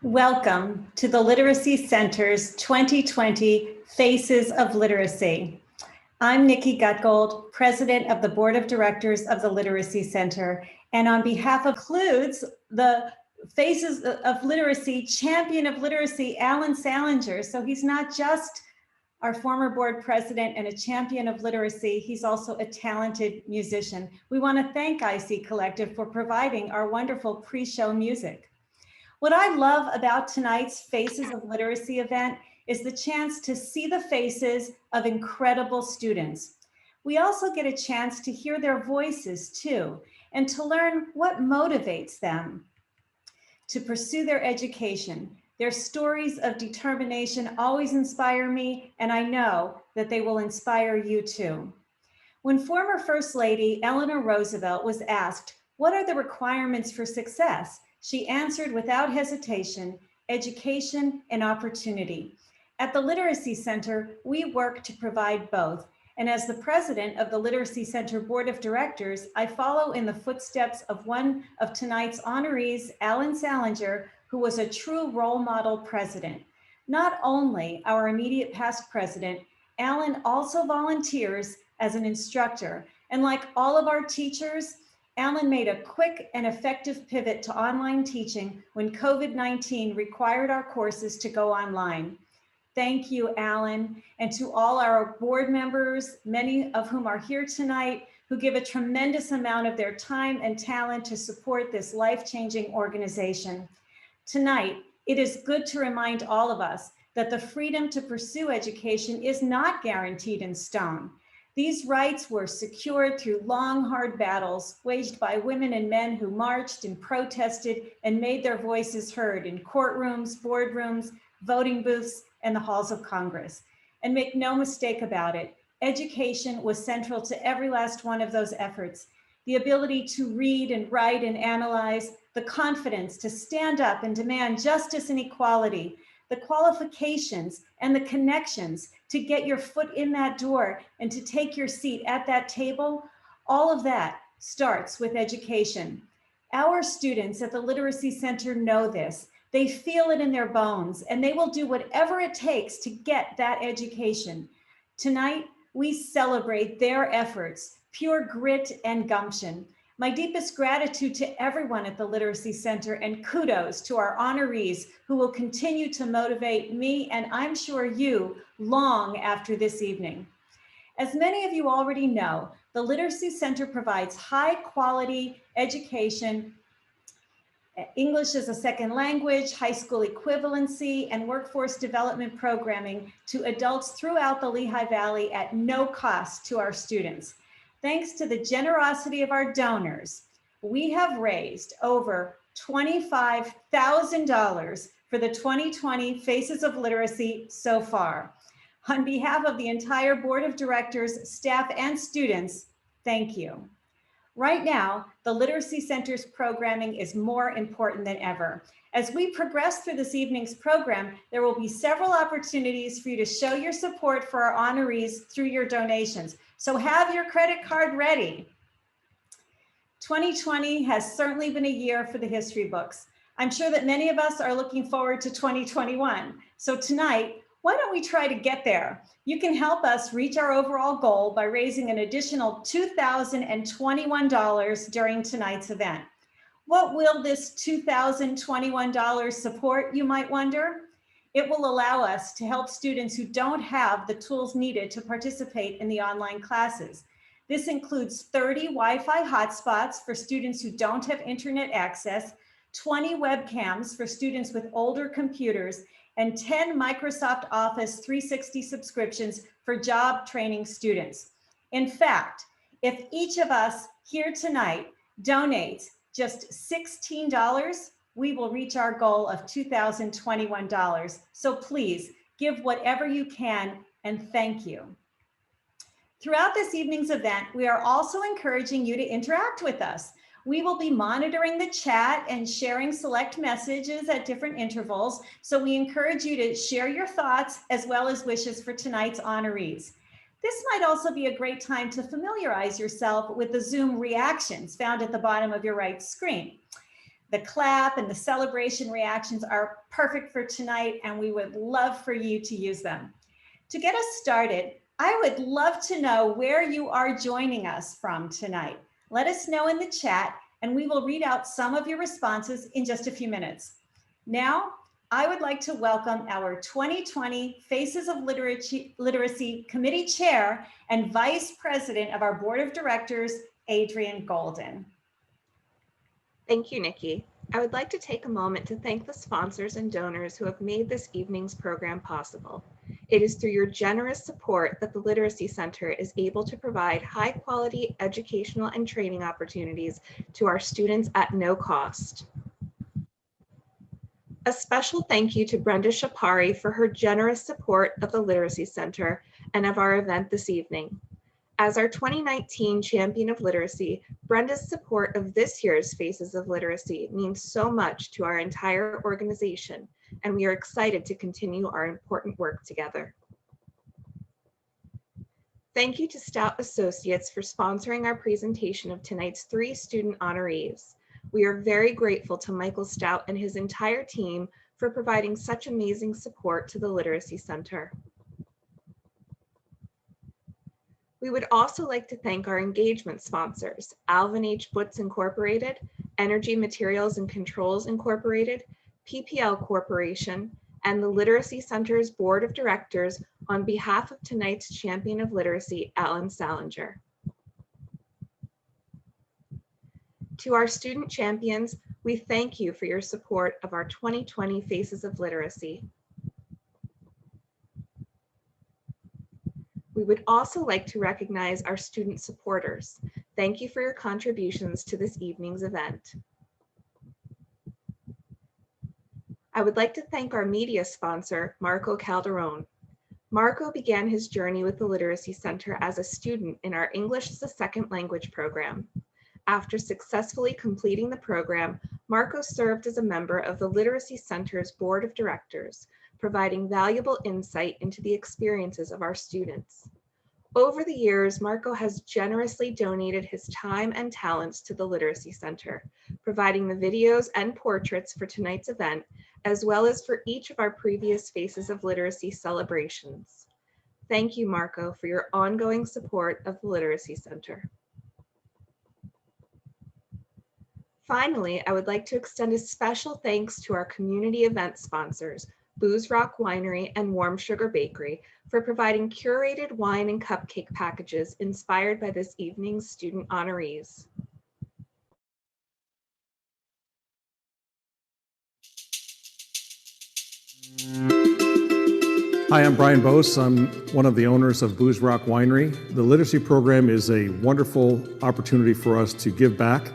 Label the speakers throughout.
Speaker 1: Welcome to the Literacy Center's 2020 Faces of Literacy. I'm Nikki Gutgold, President of the Board of Directors of the Literacy Center, and on behalf of the Faces of Literacy, Champion of Literacy, Alan Salinger. So he's not just our former board president and a champion of literacy, he's also a talented musician. We want to thank IC Collective for providing our wonderful pre-show music. What I love about tonight's Faces of Literacy event is the chance to see the faces of incredible students. We also get a chance to hear their voices too, and to learn what motivates them to pursue their education. Their stories of determination always inspire me, and I know that they will inspire you too. When former First Lady Eleanor Roosevelt was asked, "What are the requirements for success?" she answered without hesitation, education and opportunity. At the Literacy Center, we work to provide both. And as the president of the Literacy Center Board of Directors, I follow in the footsteps of one of tonight's honorees, Alan Salinger, who was a true role model president. Not only our immediate past president, Alan also volunteers as an instructor. And like all of our teachers, Alan made a quick and effective pivot to online teaching when COVID-19 required our courses to go online. Thank you, Alan, and to all our board members, many of whom are here tonight, who give a tremendous amount of their time and talent to support this life-changing organization. Tonight, it is good to remind all of us that the freedom to pursue education is not guaranteed in stone. These rights were secured through long, hard battles waged by women and men who marched and protested and made their voices heard in courtrooms, boardrooms, voting booths, and the halls of Congress. And make no mistake about it, education was central to every last one of those efforts. The ability to read and write and analyze, the confidence to stand up and demand justice and equality, the qualifications and the connections to get your foot in that door and to take your seat at that table, all of that starts with education. Our students at the Literacy Center know this. They feel it in their bones, and they will do whatever it takes to get that education. Tonight, we celebrate their efforts, pure grit and gumption. My deepest gratitude to everyone at the Literacy Center, and kudos to our honorees who will continue to motivate me, and I'm sure you, long after this evening. As many of you already know, the Literacy Center provides high quality education, English as a second language, high school equivalency, and workforce development programming to adults throughout the Lehigh Valley at no cost to our students. Thanks to the generosity of our donors, we have raised over $25,000 for the 2020 Faces of Literacy so far. On behalf of the entire Board of Directors, staff, and students, thank you. Right now, the Literacy Center's programming is more important than ever. As we progress through this evening's program, there will be several opportunities for you to show your support for our honorees through your donations. So have your credit card ready. 2020 has certainly been a year for the history books. I'm sure that many of us are looking forward to 2021. So tonight, why don't we try to get there? You can help us reach our overall goal by raising an additional $2,021 during tonight's event. What will this $2,021 support, you might wonder? It will allow us to help students who don't have the tools needed to participate in the online classes. This includes 30 Wi-Fi hotspots for students who don't have internet access, 20 webcams for students with older computers, and 10 Microsoft Office 360 subscriptions for job training students. In fact, if each of us here tonight donates just $16, we will reach our goal of $2,021. So please give whatever you can, and thank you. Throughout this evening's event, we are also encouraging you to interact with us. We will be monitoring the chat and sharing select messages at different intervals. So we encourage you to share your thoughts as well as wishes for tonight's honorees. This might also be a great time to familiarize yourself with the Zoom reactions found at the bottom of your right screen. The clap and the celebration reactions are perfect for tonight, and we would love for you to use them. To get us started, I would love to know where you are joining us from tonight. Let us know in the chat, and we will read out some of your responses in just a few minutes. Now, I would like to welcome our 2020 Faces of Literacy Committee Chair and Vice President of our Board of Directors, Adrienne Golden.
Speaker 2: Thank you, Nikki. I would like to take a moment to thank the sponsors and donors who have made this evening's program possible. It is through your generous support that the Literacy Center is able to provide high-quality educational and training opportunities to our students at no cost. A special thank you to Brenda Shapari for her generous support of the Literacy Center and of our event this evening. As our 2019 Champion of Literacy, Brenda's support of this year's Faces of Literacy means so much to our entire organization, and we are excited to continue our important work together. Thank you to Stout Associates for sponsoring our presentation of tonight's 3 student honorees. We are very grateful to Michael Stout and his entire team for providing such amazing support to the Literacy Center. We would also like to thank our engagement sponsors, Alvin H. Butts Incorporated, Energy Materials and Controls Incorporated, PPL Corporation, and the Literacy Center's Board of Directors on behalf of tonight's Champion of Literacy, Alan Salinger. To our student champions, we thank you for your support of our 2020 Faces of Literacy. We would also like to recognize our student supporters. Thank you for your contributions to this evening's event. I would like to thank our media sponsor, Marco Calderon. Marco began his journey with the Literacy Center as a student in our English as a Second Language program. After successfully completing the program, Marco served as a member of the Literacy Center's Board of Directors, providing valuable insight into the experiences of our students. Over the years, Marco has generously donated his time and talents to the Literacy Center, providing the videos and portraits for tonight's event, as well as for each of our previous Faces of Literacy celebrations. Thank you, Marco, for your ongoing support of the Literacy Center. Finally, I would like to extend a special thanks to our community event sponsors, Booze Rock Winery and Warm Sugar Bakery, for providing curated wine and cupcake packages inspired by this evening's student honorees.
Speaker 3: Hi, I'm Brian Bose. I'm one of the owners of Booze Rock Winery. The literacy program is a wonderful opportunity for us to give back.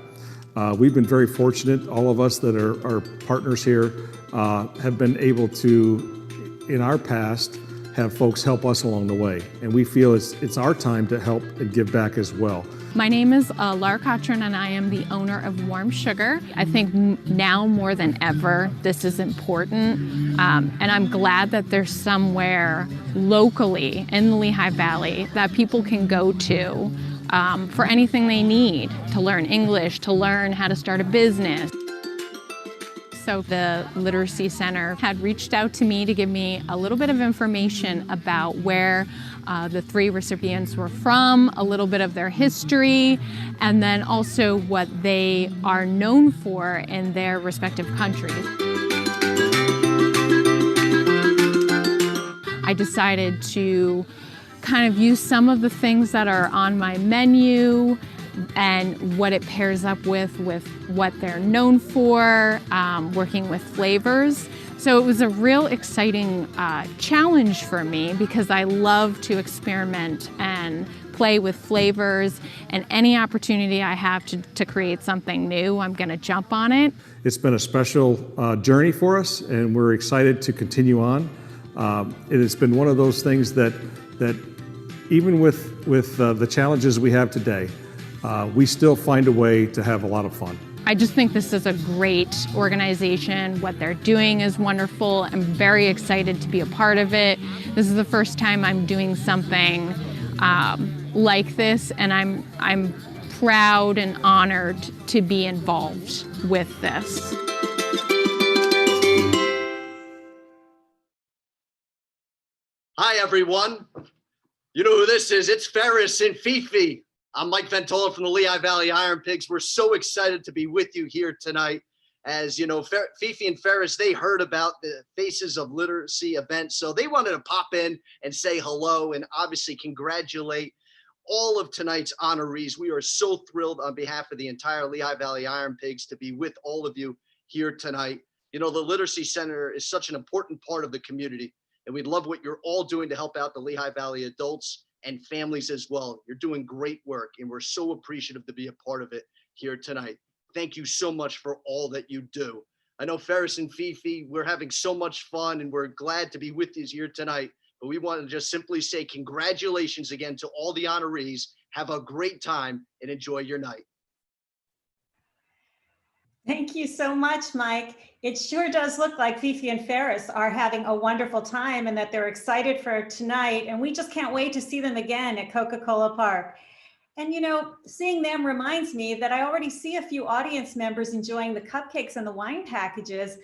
Speaker 3: We've been very fortunate, all of us that are partners here have been able to, in our past, have folks help us along the way. And we feel it's our time to help and give back as well.
Speaker 4: My name is Laura Cochran, and I am the owner of Warm Sugar. I think now more than ever, this is important. And I'm glad that there's somewhere locally in the Lehigh Valley that people can go to for anything they need to learn English, to learn how to start a business. So the Literacy Center had reached out to me to give me a little bit of information about where the 3 recipients were from, a little bit of their history, and then also what they are known for in their respective countries. I decided to kind of use some of the things that are on my menu and what it pairs up with what they're known for, working with flavors. So it was a real exciting challenge for me because I love to experiment and play with flavors, and any opportunity I have to create something new, I'm gonna jump on it.
Speaker 3: It's been a special journey for us, and we're excited to continue on. It has been one of those things that even with the challenges we have today, we still find a way to have a lot of fun.
Speaker 4: I just think this is a great organization. What they're doing is wonderful. I'm very excited to be a part of it. This is the first time I'm doing something like this, and I'm proud and honored to be involved with this.
Speaker 5: Hi, everyone. You know who this is. It's Ferris and Fifi. I'm Mike Ventola from the Lehigh Valley Iron Pigs. We're so excited to be with you here tonight. As you know, Fifi and Ferris, they heard about the Faces of Literacy event, so they wanted to pop in and say hello and obviously congratulate all of tonight's honorees. We are so thrilled on behalf of the entire Lehigh Valley Iron Pigs to be with all of you here tonight. You know, the Literacy Center is such an important part of the community, and we'd love what you're all doing to help out the Lehigh Valley adults and families as well. You're doing great work, and we're so appreciative to be a part of it here tonight. Thank you so much for all that you do. I know Ferris and Fifi, we're having so much fun, and we're glad to be with you here tonight. But we want to just simply say congratulations again to all the honorees. Have a great time and enjoy your night.
Speaker 1: Thank you so much, Mike. It sure does look like Fifi and Ferris are having a wonderful time and that they're excited for tonight. And we just can't wait to see them again at Coca-Cola Park. And you know, seeing them reminds me that I already see a few audience members enjoying the cupcakes and the wine packages.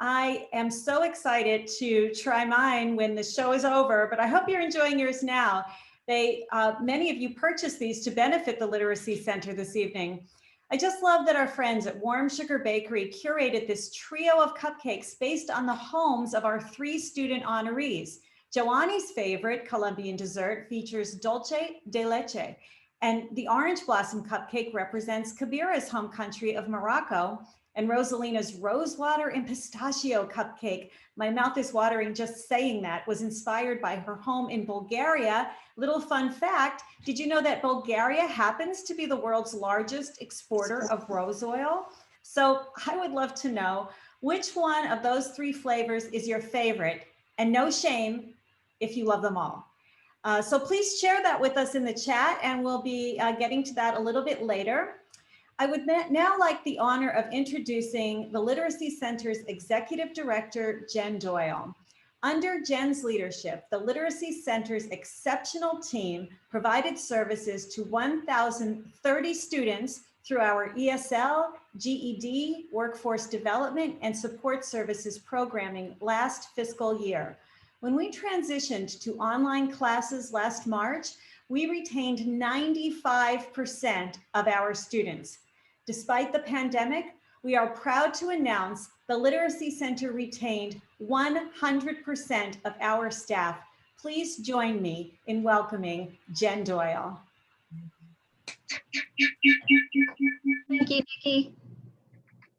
Speaker 1: I am so excited to try mine when the show is over, but I hope you're enjoying yours now. Many of you purchased these to benefit the Literacy Center this evening. I just love that our friends at Warm Sugar Bakery curated this trio of cupcakes based on the homes of our 3 student honorees. Joanne's favorite Colombian dessert features dulce de leche, and the orange blossom cupcake represents Kabira's home country of Morocco, and Rosalina's rosewater and pistachio cupcake, my mouth is watering just saying that, was inspired by her home in Bulgaria. Little fun fact, did you know that Bulgaria happens to be the world's largest exporter of rose oil? So I would love to know which one of those 3 flavors is your favorite, and no shame if you love them all. So please share that with us in the chat, and we'll be getting to that a little bit later. I would now like the honor of introducing the Literacy Center's Executive Director, Jen Doyle. Under Jen's leadership, the Literacy Center's exceptional team provided services to 1,030 students through our ESL, GED, workforce development, and support services programming last fiscal year. When we transitioned to online classes last March, we retained 95% of our students. Despite the pandemic, we are proud to announce the Literacy Center retained 100% of our staff. Please join me in welcoming Jen Doyle.
Speaker 6: Thank you, Nikki.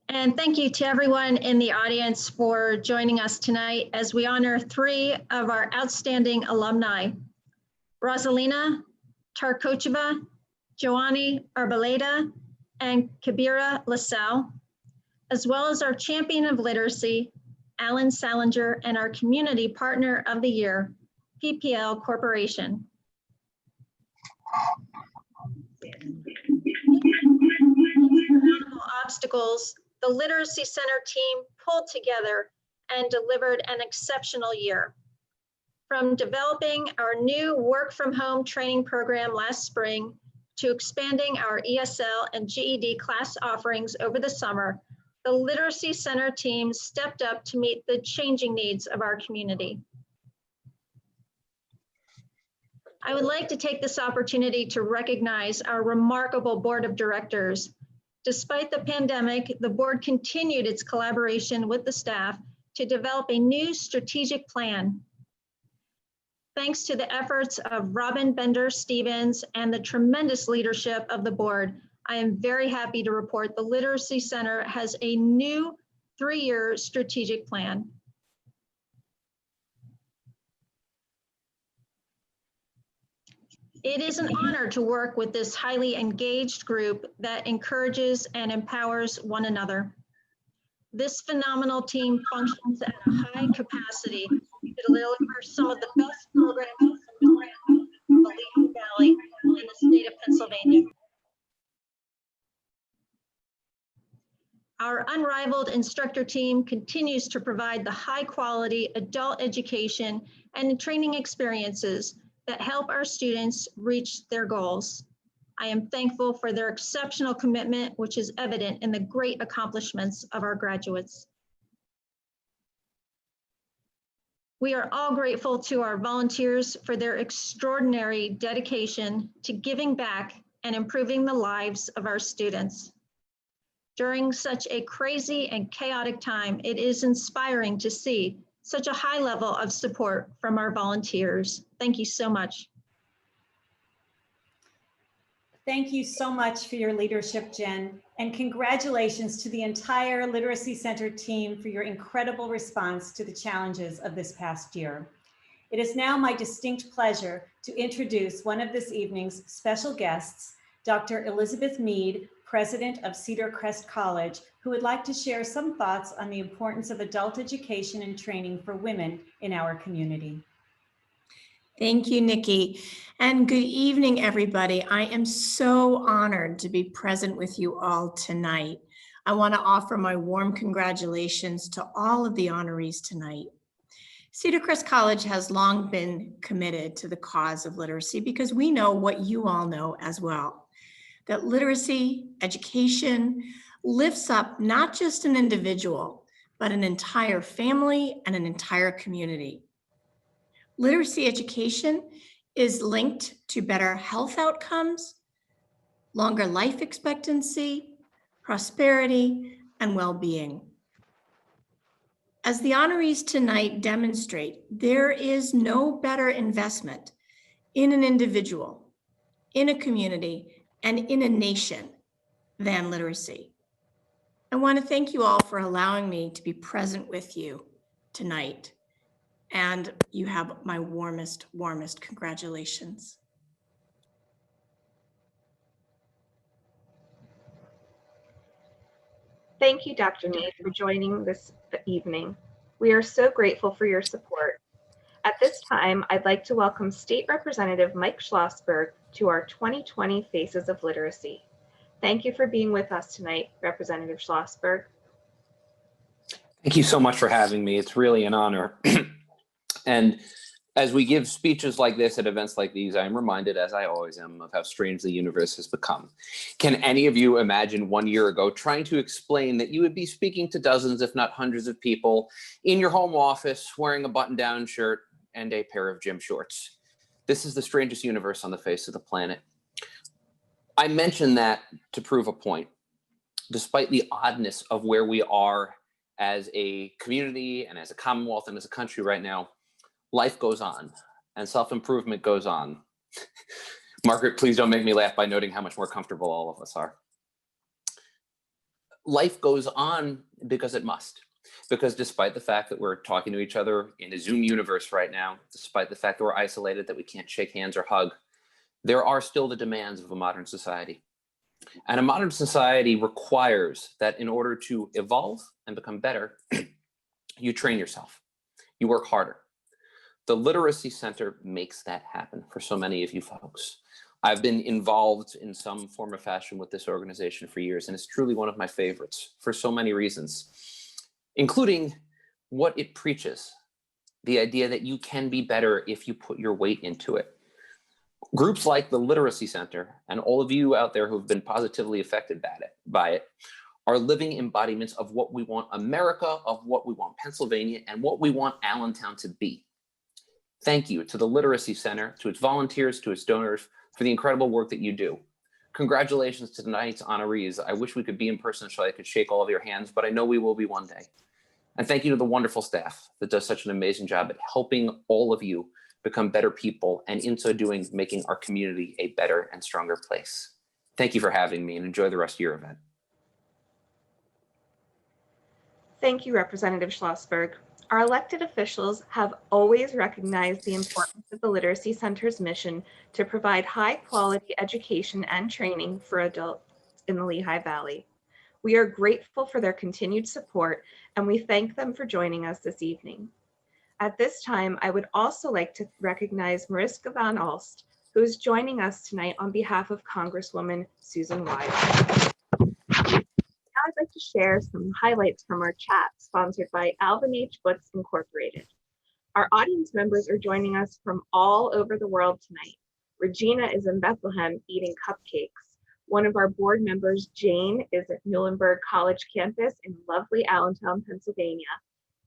Speaker 6: And thank you to everyone in the audience for joining us tonight as we honor 3 of our outstanding alumni, Rosalina Tarkocheva, Joanne Arboleda, and Kabira LaSalle, as well as our champion of literacy, Alan Salinger, and our community partner of the year, PPL Corporation. Obstacles, the Literacy Center team pulled together and delivered an exceptional year. From developing our new work from home training program last spring to expanding our ESL and GED class offerings over the summer, the Literacy Center team stepped up to meet the changing needs of our community. I would like to take this opportunity to recognize our remarkable board of directors. Despite the pandemic, the board continued its collaboration with the staff to develop a new strategic plan. Thanks to the efforts of Robin Bender-Stevens and the tremendous leadership of the board, I am very happy to report the Literacy Center has a new 3-year strategic plan. It is an honor to work with this highly engaged group that encourages and empowers one another. This phenomenal team functions at a high capacity to deliver some of the best programs in the Lehigh Valley in the state of Pennsylvania. Our unrivaled instructor team continues to provide the high quality adult education and training experiences that help our students reach their goals. I am thankful for their exceptional commitment, which is evident in the great accomplishments of our graduates. We are all grateful to our volunteers for their extraordinary dedication to giving back and improving the lives of our students. During such a crazy and chaotic time, it is inspiring to see such a high level of support from our volunteers. Thank you so much.
Speaker 1: Thank you so much for your leadership, Jen, and congratulations to the entire Literacy Center team for your incredible response to the challenges of this past year. It is now my distinct pleasure to introduce one of this evening's special guests, Dr. Elizabeth Mead, President of Cedar Crest College, who would like to share some thoughts on the importance of adult education and training for women in our community.
Speaker 7: Thank you, Nikki, and good evening, everybody. I am so honored to be present with you all tonight. I want to offer my warm congratulations to all of the honorees tonight. Cedar Crest College has long been committed to the cause of literacy because we know what you all know as well, that literacy, education lifts up not just an individual, but an entire family and an entire community. Literacy education is linked to better health outcomes, longer life expectancy, prosperity, and well-being. As the honorees tonight demonstrate, there is no better investment in an individual, in a community, and in a nation than literacy. I want to thank you all for allowing me to be present with you tonight. And you have my warmest congratulations.
Speaker 2: Thank you, Dr. Mead, for joining this evening. We are so grateful for your support. At this time, I'd like to welcome State Representative Mike Schlossberg to our 2020 Faces of Literacy. Thank you for being with us tonight, Representative Schlossberg.
Speaker 8: Thank you so much for having me. It's really an honor. And as we give speeches like this at events like these, I am reminded, as I always am, of how strange the universe has become. Can any of you imagine 1 year ago trying to explain that you would be speaking to dozens, if not hundreds of people in your home office wearing a button-down shirt and a pair of gym shorts? This is the strangest universe on the face of the planet. I mention that to prove a point. Despite the oddness of where we are as a community and as a Commonwealth and as a country right now, life goes on and self-improvement goes on. Margaret, please don't make me laugh by noting how much more comfortable all of us are. Life goes on because it must. Because despite the fact that we're talking to each other in a Zoom universe right now, despite the fact that we're isolated, that we can't shake hands or hug, there are still the demands of a modern society. And a modern society requires that in order to evolve and become better, you train yourself, you work harder. The Literacy Center makes that happen for so many of you folks. I've been involved in some form or fashion with this organization for years, and it's truly one of my favorites for so many reasons, including what it preaches, the idea that you can be better if you put your weight into it. Groups like the Literacy Center and all of you out there who've been positively affected by it are living embodiments of what we want America, of what we want Pennsylvania, and what we want Allentown to be. Thank you to the Literacy Center, to its volunteers, to its donors, for the incredible work that you do. Congratulations to tonight's honorees. I wish we could be in person so I could shake all of your hands, but I know we will be one day. And thank you to the wonderful staff that does such an amazing job at helping all of you become better people, and in so doing, making our community a better and stronger place. Thank you for having me, and enjoy the rest of your event.
Speaker 2: Thank you, Representative Schlossberg. Our elected officials have always recognized the importance of the Literacy Center's mission to provide high-quality education and training for adults in the Lehigh Valley. We are grateful for their continued support, and we thank them for joining us this evening. At this time, I would also like to recognize Mariska van Alst, who is joining us tonight on behalf of Congresswoman Susan Wild. Now I'd like to share some highlights from our chat sponsored by Alvin H. Books Incorporated. Our audience members are joining us from all over the world tonight. Regina is in Bethlehem eating cupcakes. One of our board members, Jane, is at Muhlenberg College campus in lovely Allentown, Pennsylvania.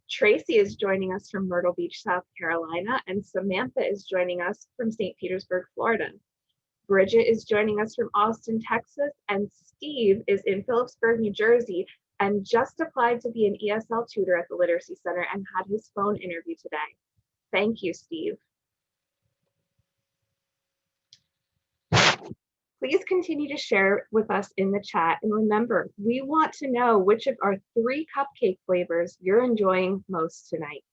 Speaker 2: Tracy is joining us from Myrtle Beach, South Carolina, and Samantha is joining us from St. Petersburg, Florida. Bridget is joining us from Austin, Texas, and Steve is in Phillipsburg, New Jersey, and just applied to be an ESL tutor at the Literacy Center and had his phone interview today. Thank you, Steve. Please continue to share with us in the chat. And remember, we want to know which of our 3 cupcake flavors you're enjoying most tonight.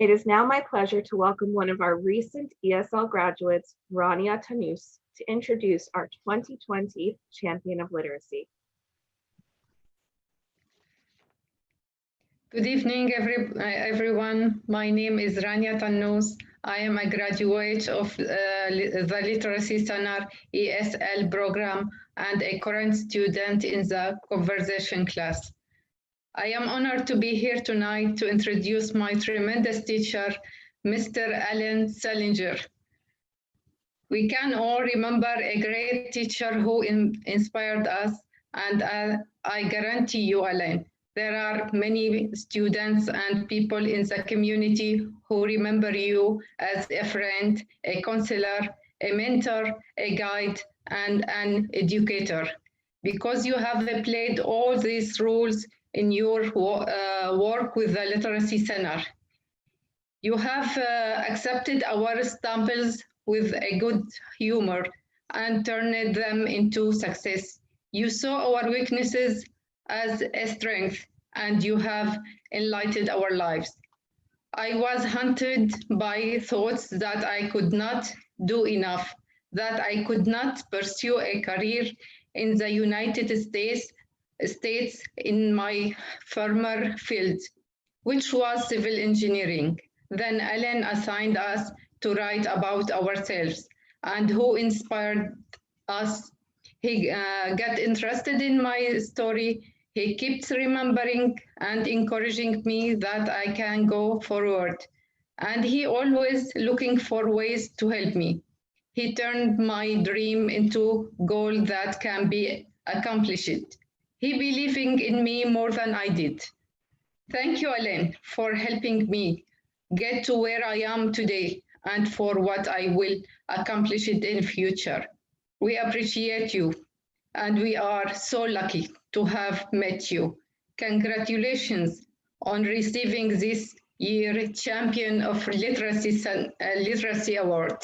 Speaker 2: It is now my pleasure to welcome one of our recent ESL graduates, RANIA TANNOUS, to introduce our 2020 Champion of Literacy.
Speaker 9: Good evening, everyone. My name is RANIA TANNOUS. I am a graduate of the Literacy Center ESL program and a current student in the conversation class. I am honored to be here tonight to introduce my tremendous teacher, Mr. Alan Salinger. We can all remember a great teacher who inspired us, and I guarantee you, Alan, there are many students and people in the community who remember you as a friend, a counselor, a mentor, a guide, and an educator, because you have played all these roles in your work with the Literacy Center. You have accepted our stumbles with a good humor and turned them into success. You saw our weaknesses as a strength, and you have enlightened our lives. I was haunted by thoughts that I could not do enough, that I could not pursue a career in the United States in my former field, which was civil engineering. Then Alan assigned us to write about ourselves, and who inspired us. He got interested in my story. He keeps remembering and encouraging me that I can go forward. And he always looking for ways to help me. He turned my dream into a goal that can be accomplished. He believing in me more than I did. Thank you, Alan, for helping me get to where I am today and for what I will accomplish it in the future. We appreciate you, and we are so lucky to have met you. Congratulations on receiving this year's Champion of Literacy Award.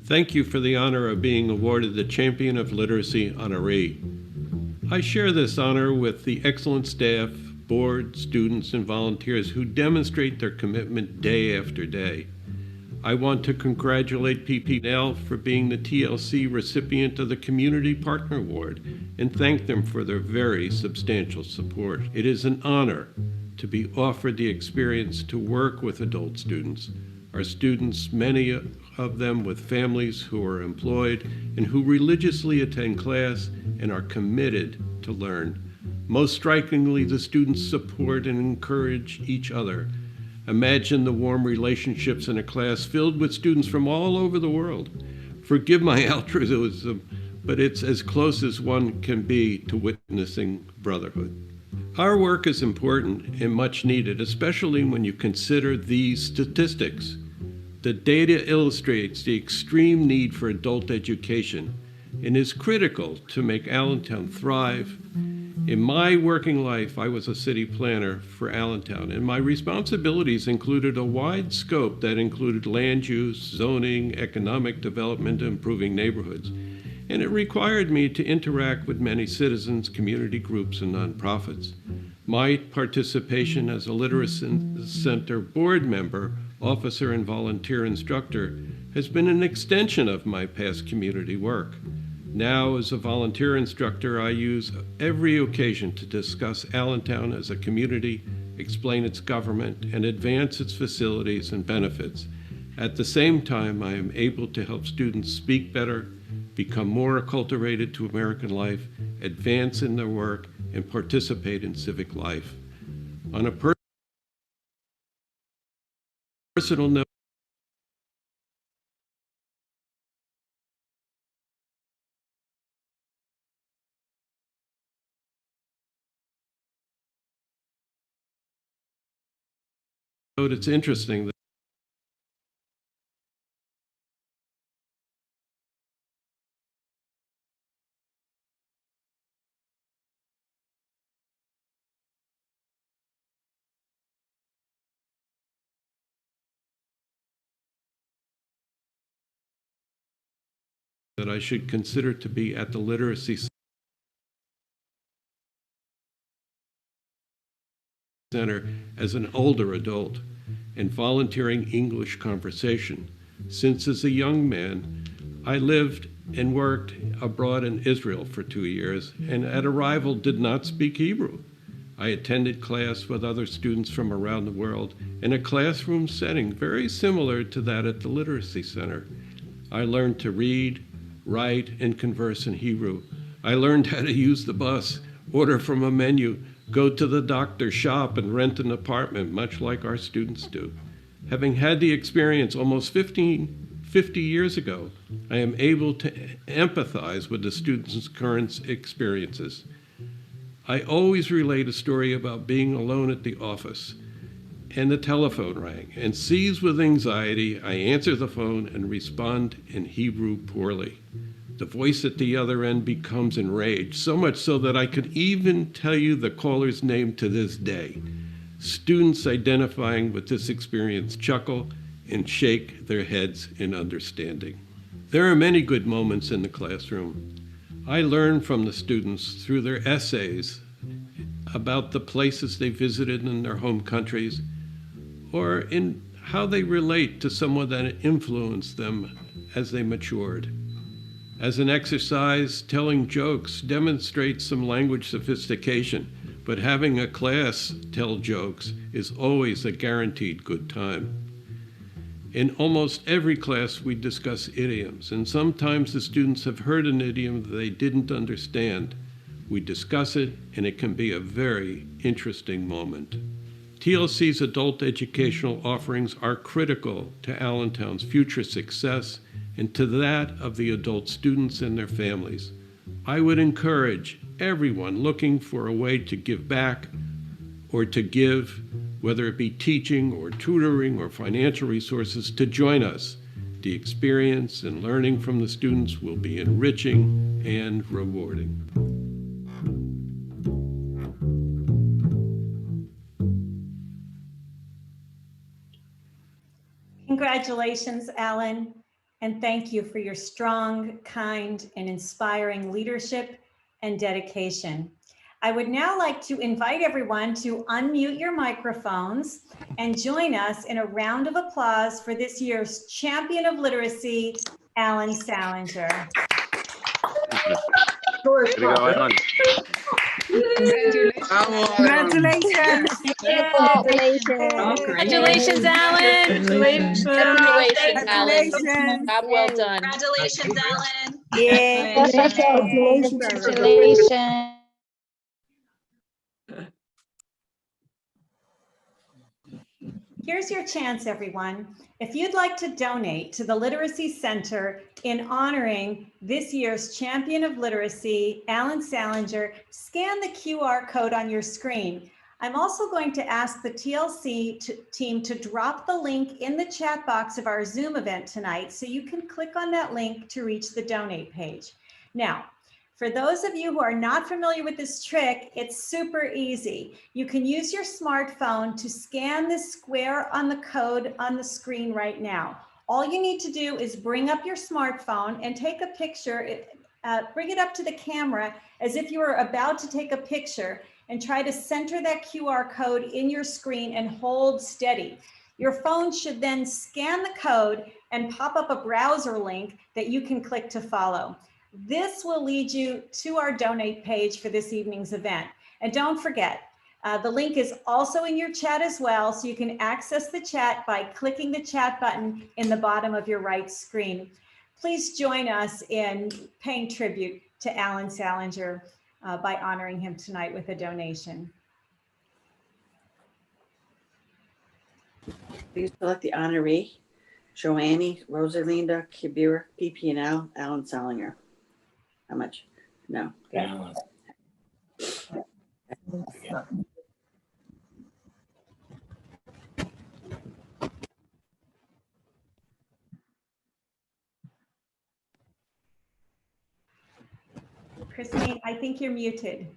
Speaker 10: Thank you for the honor of being awarded the Champion of Literacy honoree. I share this honor with the excellent staff, board, students, and volunteers who demonstrate their commitment day after day. I want to congratulate PPL for being the TLC recipient of the Community Partner Award and thank them for their very substantial support. It is an honor to be offered the experience to work with adult students. Our students, many of them with families who are employed and who religiously attend class and are committed to learn. Most strikingly, the students support and encourage each other. Imagine the warm relationships in a class filled with students from all over the world. Forgive my altruism, but it's as close as one can be to witnessing brotherhood. Our work is important and much needed, especially when you consider these statistics. The data illustrates the extreme need for adult education and is critical to make Allentown thrive. In my working life, I was a city planner for Allentown, and my responsibilities included a wide scope that included land use, zoning, economic development, and improving neighborhoods. And it required me to interact with many citizens, community groups, and nonprofits. My participation as a Literacy Center board member, officer, and volunteer instructor has been an extension of my past community work. Now, as a volunteer instructor, I use every occasion to discuss Allentown as a community explain its government, and advance its facilities and benefits. At the same time, I am able to help students speak better, become more acculturated to American life, advance in their work, and participate in civic life. On a personal note, it's interesting that I should consider to be at the Literacy Center as an older adult and volunteering English conversation. Since as a young man, I lived and worked abroad in Israel for 2 years, and at arrival did not speak Hebrew. I attended class with other students from around the world in a classroom setting very similar to that at the Literacy Center. I learned to read, write, and converse in Hebrew. I learned how to use the bus, order from a menu, go to the doctor, shop, and rent an apartment, much like our students do. Having had the experience almost 50 years ago, I am able to empathize with the students' current experiences. I always relate a story about being alone at the office, and the telephone rang, and seized with anxiety, I answer the phone and respond in Hebrew poorly. The voice at the other end becomes enraged, so much so that I could even tell you the caller's name to this day. Students identifying with this experience chuckle and shake their heads in understanding. There are many good moments in the classroom. I learn from the students through their essays about the places they visited in their home countries, or in how they relate to someone that influenced them as they matured. As an exercise, telling jokes demonstrates some language sophistication, but having a class tell jokes is always a guaranteed good time. In almost every class, we discuss idioms, and sometimes the students have heard an idiom that they didn't understand. We discuss it, and it can be a very interesting moment. TLC's adult educational offerings are critical to Allentown's future success and to that of the adult students and their families. I would encourage everyone looking for a way to give back or to give, whether it be teaching or tutoring or financial resources, to join us. The experience and learning from the students will be enriching and rewarding.
Speaker 1: Congratulations, Alan, and thank you for your strong, kind, and inspiring leadership and dedication. I would now like to invite everyone to unmute your microphones and join us in a round of applause for this year's Champion of Literacy, Alan Salinger.
Speaker 11: Congratulations.
Speaker 12: Congratulations.
Speaker 4: Congratulations, Alan.
Speaker 12: Congratulations, Alan.
Speaker 13: Job well done.
Speaker 2: Congratulations, Alan.
Speaker 13: Congratulations.
Speaker 1: Here's your chance, everyone. If you'd like to donate to the Literacy Center in honoring this year's Champion of Literacy, Alan Salinger, scan the QR code on your screen. I'm also going to ask the TLC team to drop the link in the chat box of our Zoom event tonight, so you can click on that link to reach the donate page. Now, for those of you who are not familiar with this trick, it's super easy. You can use your smartphone to scan the square on the code on the screen right now. All you need to do is bring up your smartphone and take a picture, bring it up to the camera as if you were about to take a picture, and try to center that QR code in your screen and hold steady. Your phone should then scan the code and pop up a browser link that you can click to follow. This will lead you to our donate page for this evening's event. And don't forget, The link is also in your chat as well, so you can access the chat by clicking the chat button in the bottom of your right screen. Please join us in paying tribute to Alan Salinger by honoring him tonight with a donation.
Speaker 11: Please select the honoree, Joanne Rosalinda Kibir, PP&L, Alan Salinger. How much? No. Okay.
Speaker 1: Christine, I think you're muted.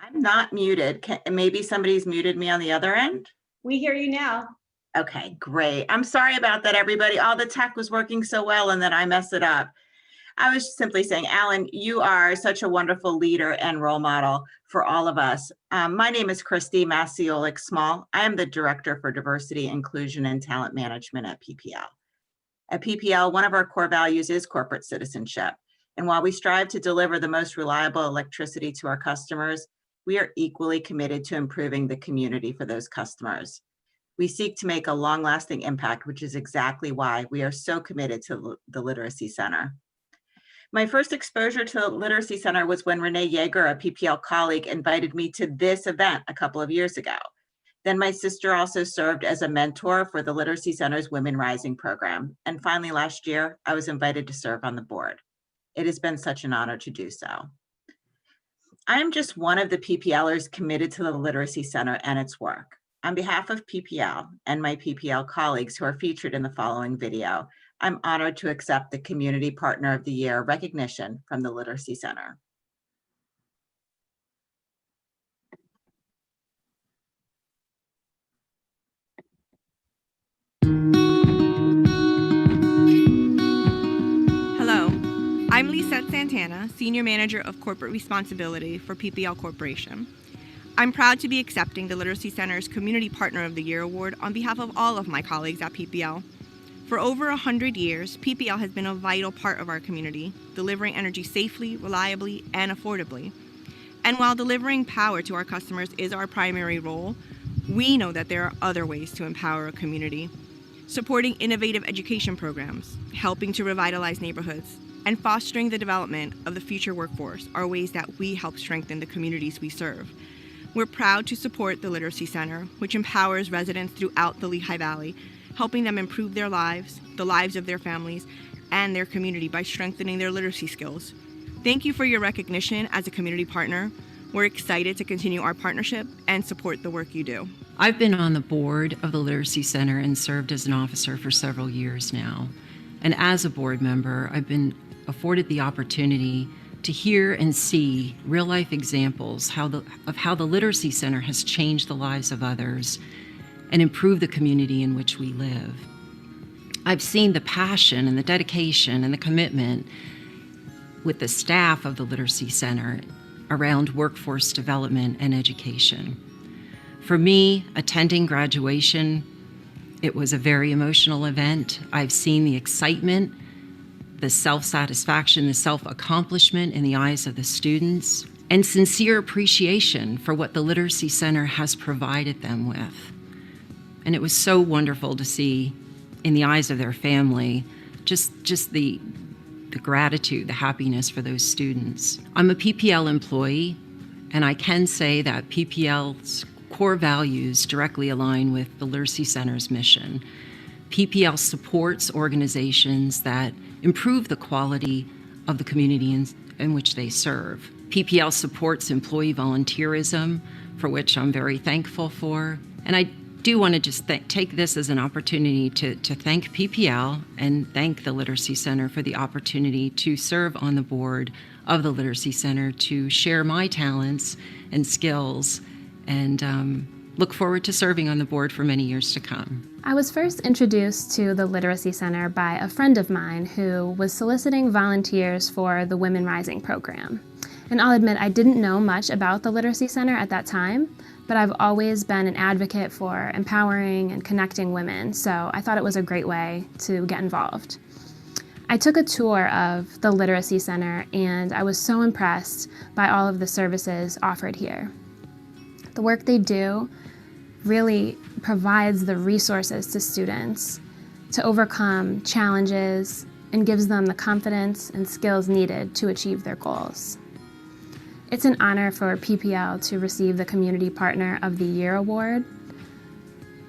Speaker 14: I'm not muted. Maybe somebody's muted me on the other end?
Speaker 1: We hear you now.
Speaker 14: Okay, great. I'm sorry about that, everybody. All the tech was working so well and then I messed it up. I was simply saying, Alan, you are such a wonderful leader and role model for all of us. My name is Christy Masiolik-Small. I am the Director for Diversity, Inclusion, and Talent Management at PPL. At PPL, one of our core values is corporate citizenship. And while we strive to deliver the most reliable electricity to our customers, we are equally committed to improving the community for those customers. We seek to make a long-lasting impact, which is exactly why we are so committed to the Literacy Center. My first exposure to the Literacy Center was when Renee Yeager, a PPL colleague, invited me to this event a couple of years ago. Then my sister also served as a mentor for the Literacy Center's Women Rising program. And finally, last year, I was invited to serve on the board. It has been such an honor to do so. I am just one of the PPLers committed to the Literacy Center and its work. On behalf of PPL and my PPL colleagues who are featured in the following video, I'm honored to accept the Community Partner of the Year recognition from the Literacy Center.
Speaker 15: Hello, I'm Lisette Santana, Senior Manager of Corporate Responsibility for PPL Corporation. I'm proud to be accepting the Literacy Center's Community Partner of the Year award on behalf of all of my colleagues at PPL. For over 100 years, PPL has been a vital part of our community, delivering energy safely, reliably, and affordably. And while delivering power to our customers is our primary role, we know that there are other ways to empower a community. Supporting innovative education programs, helping to revitalize neighborhoods, and fostering the development of the future workforce are ways that we help strengthen the communities we serve. We're proud to support the Literacy Center, which empowers residents throughout the Lehigh Valley, helping them improve their lives, the lives of their families, and their community by strengthening their literacy skills. Thank you for your recognition as a community partner. We're excited to continue our partnership and support the work you do.
Speaker 16: I've been on the board of the Literacy Center and served as an officer for several years now. And as a board member, I've been afforded the opportunity to hear and see real-life examples of how the Literacy Center has changed the lives of others and improved the community in which we live. I've seen the passion and the dedication and the commitment with the staff of the Literacy Center around workforce development and education. For me, attending graduation, it was a very emotional event. I've seen the excitement, the self-satisfaction, the self-accomplishment in the eyes of the students, and sincere appreciation for what the Literacy Center has provided them with. And it was so wonderful to see in the eyes of their family just the gratitude, the happiness for those students. I'm a PPL employee, and I can say that PPL's core values directly align with the Literacy Center's mission. PPL supports organizations that improve the quality of the community in which they serve. PPL supports employee volunteerism, for which I'm very thankful for. And I do want to just take this as an opportunity to thank PPL and thank the Literacy Center for the opportunity to serve on the board of the Literacy Center, to share my talents and skills, and look forward to serving on the board for many years to come.
Speaker 17: I was first introduced to the Literacy Center by a friend of mine who was soliciting volunteers for the Women Rising program. And I'll admit I didn't know much about the Literacy Center at that time, but I've always been an advocate for empowering and connecting women, so I thought it was a great way to get involved. I took a tour of the Literacy Center and I was so impressed by all of the services offered here. The work they do really provides the resources to students to overcome challenges and gives them the confidence and skills needed to achieve their goals. It's an honor for PPL to receive the Community Partner of the Year award.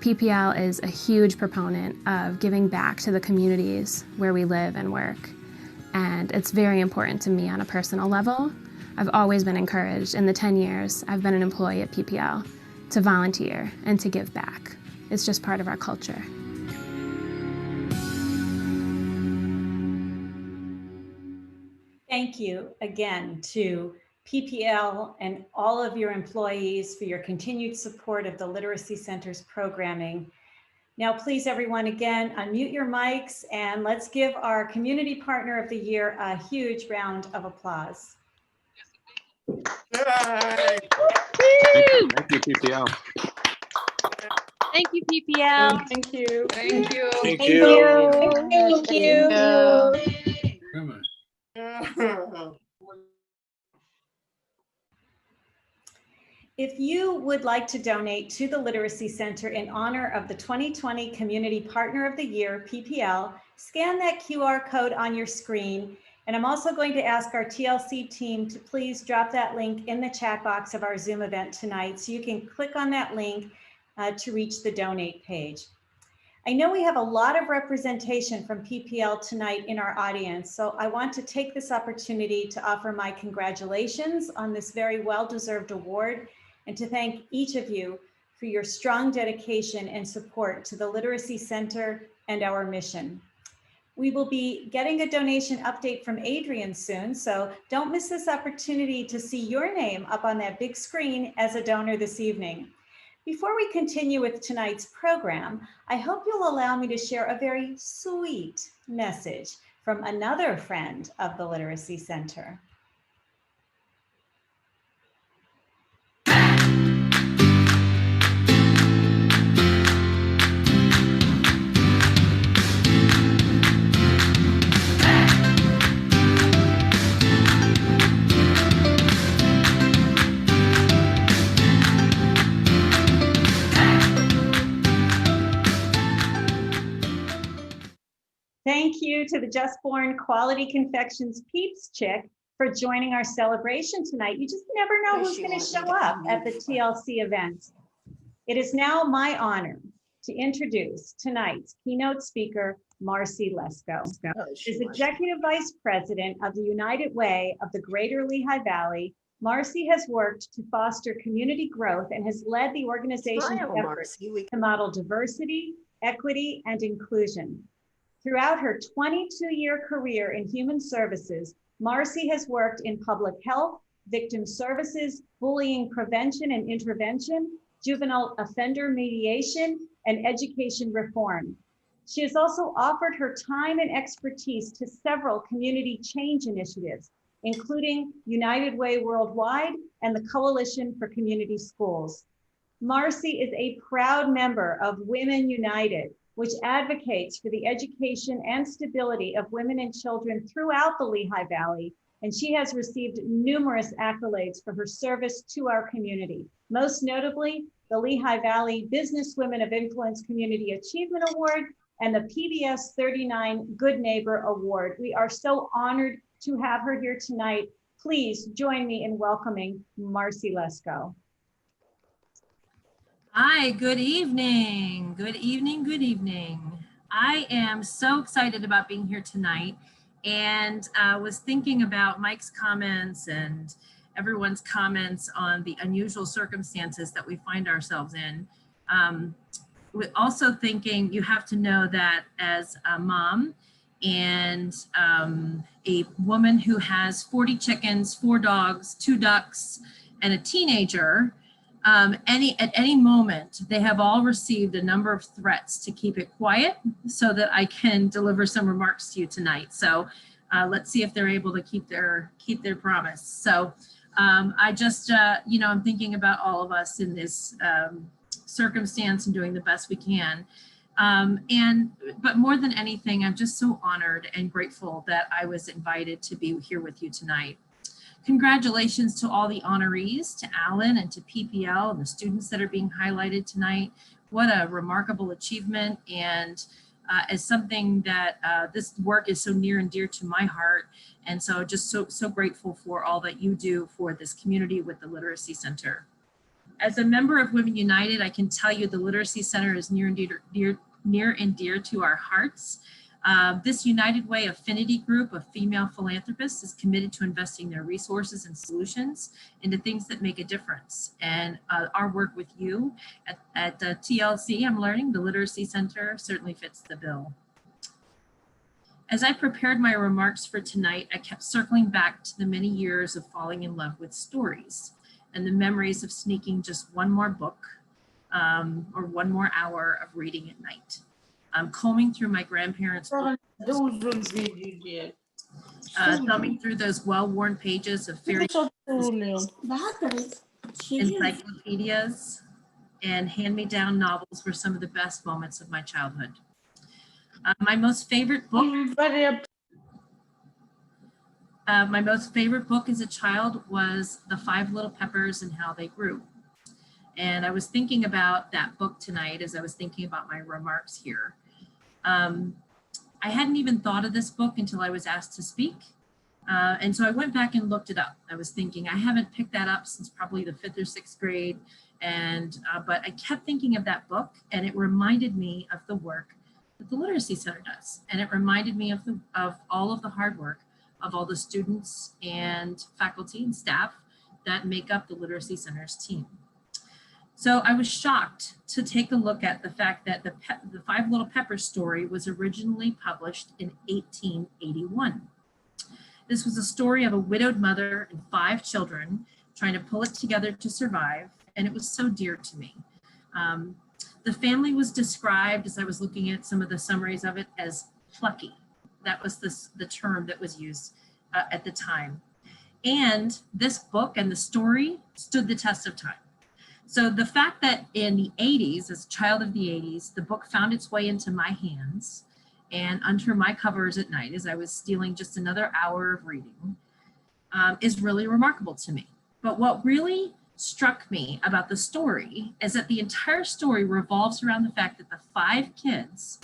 Speaker 17: PPL is a huge proponent of giving back to the communities where we live and work, and it's very important to me on a personal level. I've always been encouraged in the 10 years I've been an employee at PPL to volunteer and to give back. It's just part of our culture.
Speaker 1: Thank you again to PPL and all of your employees for your continued support of the Literacy Center's programming. Now, please, everyone, again, unmute your mics and let's give our Community Partner of the Year a huge round of applause.
Speaker 12: Thank
Speaker 8: you, PPL.
Speaker 13: Thank you, PPL.
Speaker 9: Thank you.
Speaker 12: Thank you.
Speaker 13: Thank you. Thank you.
Speaker 1: If you would like to donate to the Literacy Center in honor of the 2020 Community Partner of the Year, PPL, scan that QR code on your screen. And I'm also going to ask our TLC team to please drop that link in the chat box of our Zoom event tonight so you can click on that link to reach the donate page. I know we have a lot of representation from PPL tonight in our audience, so I want to take this opportunity to offer my congratulations on this very well-deserved award and to thank each of you for your strong dedication and support to the Literacy Center and our mission. We will be getting a donation update from Adrian soon, so don't miss this opportunity to see your name up on that big screen as a donor this evening. Before we continue with tonight's program, I hope you'll allow me to share a very sweet message from another friend of the Literacy Center. Thank you to the Just Born Quality Confections Peeps Chick for joining our celebration tonight. You just never know who's going to show up at the TLC event. It is now my honor to introduce tonight's keynote speaker, Marcy Lesko. As Executive Vice President of the United Way of the Greater Lehigh Valley, Marcy has worked to foster community growth and has led the organization's efforts to model diversity, equity, and inclusion. Throughout her 22-year career in human services, Marcy has worked in public health, victim services, bullying prevention and intervention, juvenile offender mediation, and education reform. She has also offered her time and expertise to several community change initiatives, including United Way Worldwide and the Coalition for Community Schools. Marcy is a proud member of Women United, which advocates for the education and stability of women and children throughout the Lehigh Valley, and she has received numerous accolades for her service to our community, most notably the Lehigh Valley Business Women of Influence Community Achievement Award and the PBS 39 Good Neighbor Award. We are so honored to have her here tonight. Please join me in welcoming Marcy Lesko.
Speaker 18: Hi, good evening. Good evening, good evening. I am so excited about being here tonight and was thinking about Mike's comments and everyone's comments on the unusual circumstances that we find ourselves in. Also thinking you have to know that as a mom and a woman who has 40 chickens, 4 dogs, 2 ducks, and a teenager, at any moment, they have all received a number of threats to keep it quiet so that I can deliver some remarks to you tonight. So let's see if they're able to keep their promise. So I just, I'm thinking about all of us in this circumstance and doing the best we can. But more than anything, I'm just so honored and grateful that I was invited to be here with you tonight. Congratulations to all the honorees, to Alan and to PPL and the students that are being highlighted tonight. What a remarkable achievement, and as something that this work is so near and dear to my heart. And so just so grateful for all that you do for this community with the Literacy Center. As a member of Women United, I can tell you the Literacy Center is near and dear to our hearts. This United Way affinity group of female philanthropists is committed to investing their resources and solutions into things that make a difference. And our work with you at TLC, I'm learning, the Literacy Center certainly fits the bill. As I prepared my remarks for tonight, I kept circling back to the many years of falling in love with stories and the memories of sneaking just one more book or one more hour of reading at night. Combing through my grandparents' books, thumbing through those well-worn pages of fairy tales, encyclopedias, and hand-me-down novels were some of the best moments of my childhood. My most favorite book as a child was The Five Little Peppers and How They Grew. And I was thinking about that book tonight as I was thinking about my remarks here. I hadn't even thought of this book until I was asked to speak. And so I went back and looked it up. I was thinking, I haven't picked that up since probably the 5th or 6th grade. But I kept thinking of that book, and it reminded me of the work that the Literacy Center does. And it reminded me of all of the hard work of all the students and faculty and staff that make up the Literacy Center's team. So I was shocked to take a look at the fact that the Five Little Peppers story was originally published in 1881. This was a story of a widowed mother and 5 children trying to pull it together to survive, and it was so dear to me. The family was described, as I was looking at some of the summaries of it, as plucky. That was the term that was used at the time. And this book and the story stood the test of time. So the fact that in the 80s, as a child of the 80s, the book found its way into my hands and under my covers at night as I was stealing just another hour of reading is really remarkable to me. But what really struck me about the story is that the entire story revolves around the fact that the 5 kids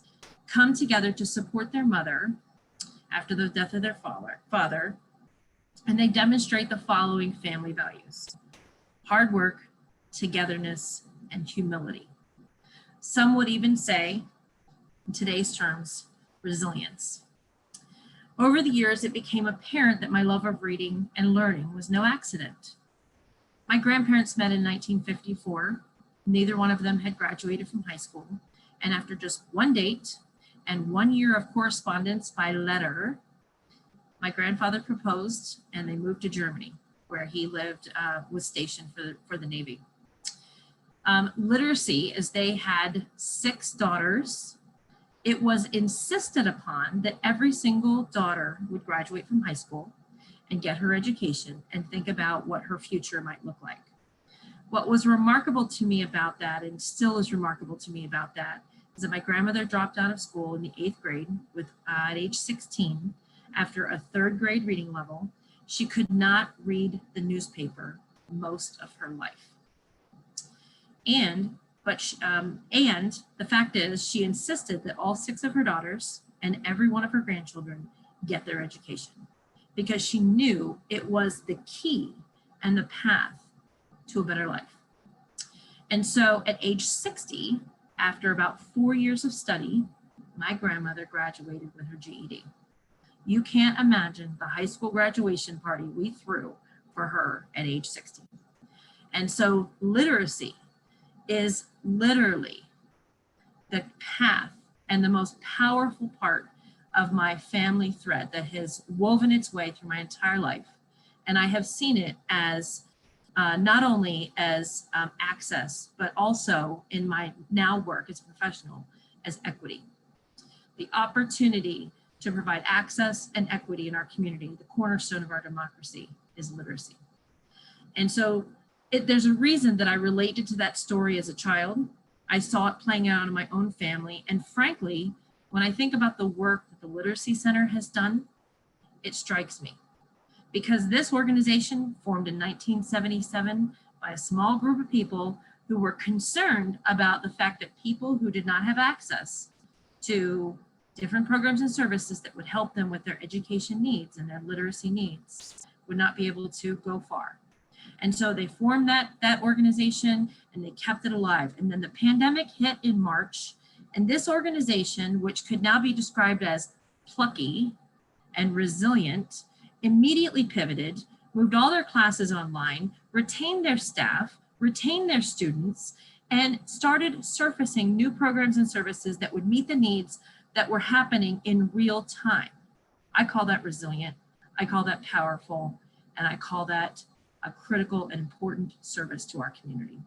Speaker 18: come together to support their mother after the death of their father, and they demonstrate the following family values: hard work, togetherness, and humility. Some would even say, in today's terms, resilience. Over the years, it became apparent that my love of reading and learning was no accident. My grandparents met in 1954. Neither one of them had graduated from high school. And after just one date and 1 year of correspondence by letter, my grandfather proposed and they moved to Germany, where he lived, was stationed for the Navy. Literacy, as they had 6 daughters, it was insisted upon that every single daughter would graduate from high school and get her education and think about what her future might look like. What was remarkable to me about that, and still is remarkable to me about that, is that my grandmother dropped out of school in the 8th grade at age 16 after a 3rd grade reading level. She could not read the newspaper most of her life. And the fact is, she insisted that all 6 of her daughters and every one of her grandchildren get their education, because she knew it was the key and the path to a better life. And so at age 60, after about 4 years of study, my grandmother graduated with her GED. You can't imagine the high school graduation party we threw for her at age 60. And so literacy is literally the path and the most powerful part of my family thread that has woven its way through my entire life. And I have seen it as not only as access, but also in my now work as a professional, as equity. The opportunity to provide access and equity in our community, the cornerstone of our democracy, is literacy. And so there's a reason that I related to that story as a child. I saw it playing out in my own family. And frankly, when I think about the work that the Literacy Center has done, it strikes me. Because this organization, formed in 1977 by a small group of people who were concerned about the fact that people who did not have access to different programs and services that would help them with their education needs and their literacy needs would not be able to go far. And so they formed that organization and they kept it alive. And then the pandemic hit in March, and this organization, which could now be described as plucky and resilient, immediately pivoted, moved all their classes online, retained their staff, retained their students, and started surfacing new programs and services that would meet the needs that were happening in real time. I call that resilient, I call that powerful, and I call that a critical and important service to our community.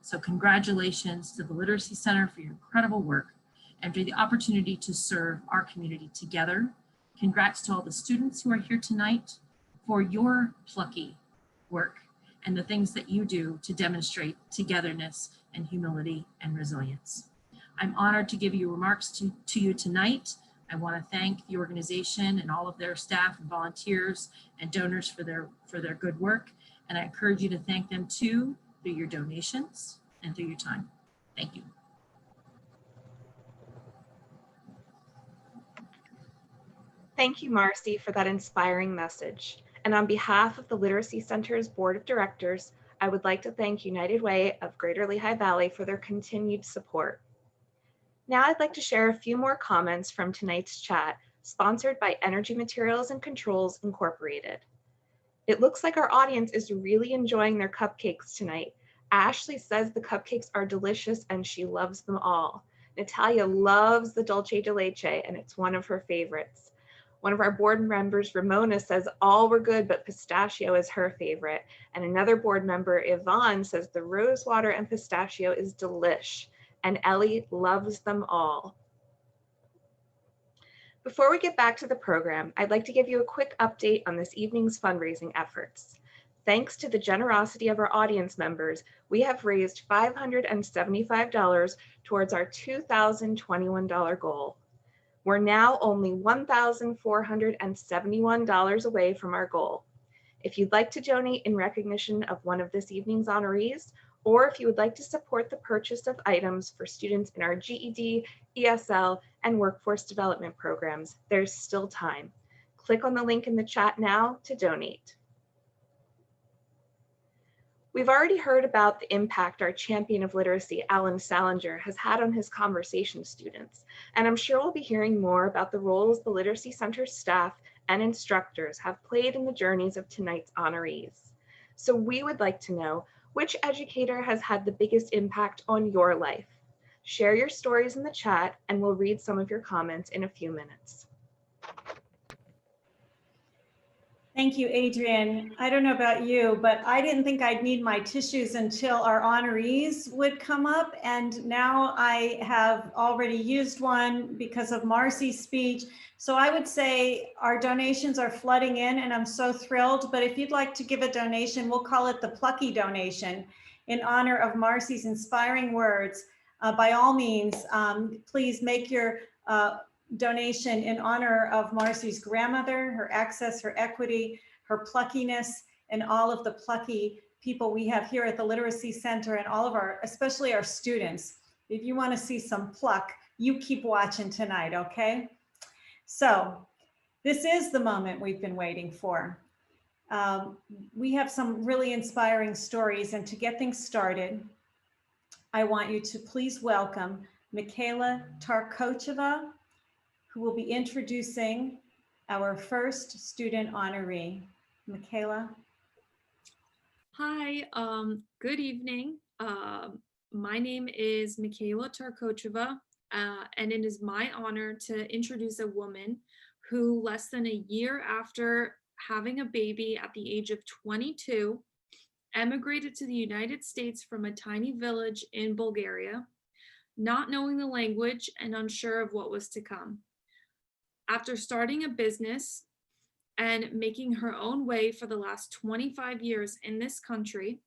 Speaker 18: So congratulations to the Literacy Center for your incredible work and for the opportunity to serve our community together. Congrats to all the students who are here tonight for your plucky work and the things that you do to demonstrate togetherness and humility and resilience. I'm honored to give you remarks to you tonight. I want to thank the organization and all of their staff and volunteers and donors for their good work. And I encourage you to thank them too through your donations and through your time. Thank you.
Speaker 2: Thank you, Marcy, for that inspiring message. And on behalf of the Literacy Center's Board of Directors, I would like to thank United Way of Greater Lehigh Valley for their continued support. Now I'd like to share a few more comments from tonight's chat, sponsored by Energy Materials and Controls Incorporated. It looks like our audience is really enjoying their cupcakes tonight. Ashley says the cupcakes are delicious and she loves them all. Natalia loves the dulce de leche and it's one of her favorites. One of our board members, Ramona, says all were good, but pistachio is her favorite. And another board member, Yvonne, says the rosewater and pistachio is delish. And Ellie loves them all. Before we get back to the program, I'd like to give you a quick update on this evening's fundraising efforts. Thanks to the generosity of our audience members, we have raised $575 towards our $2,021 goal. We're now only $1,471 away from our goal. If you'd like to donate in recognition of one of this evening's honorees, or if you would like to support the purchase of items for students in our GED, ESL, and workforce development programs, there's still time. Click on the link in the chat now to donate. We've already heard about the impact our champion of literacy, Alan Salinger, has had on his conversation students, and I'm sure we'll be hearing more about the roles the Literacy Center staff and instructors have played in the journeys of tonight's honorees. So we would like to know, which educator has had the biggest impact on your life? Share your stories in the chat and we'll read some of your comments in a few minutes.
Speaker 1: Thank you, Adrian. I don't know about you, but I didn't think I'd need my tissues until our honorees would come up. And now I have already used one because of Marcy's speech. So I would say our donations are flooding in and I'm so thrilled. But if you'd like to give a donation, we'll call it the plucky donation in honor of Marcy's inspiring words. By all means, please make your donation in honor of Marcy's grandmother, her access, her equity, her pluckiness, and all of the plucky people we have here at the Literacy Center and all of our, especially our students. If you want to see some pluck, you keep watching tonight, okay? So this is the moment we've been waiting for. We have some really inspiring stories, and to get things started, I want you to please welcome Michaela Tarkocheva, who will be introducing our first student honoree. Michaela.
Speaker 19: Hi, good evening. My name is Michaela Tarkocheva, and it is my honor to introduce a woman who less than a year after having a baby at the age of 22, emigrated to the United States from a tiny village in Bulgaria, not knowing the language and unsure of what was to come. After starting a business and making her own way for the last 25 years in this country.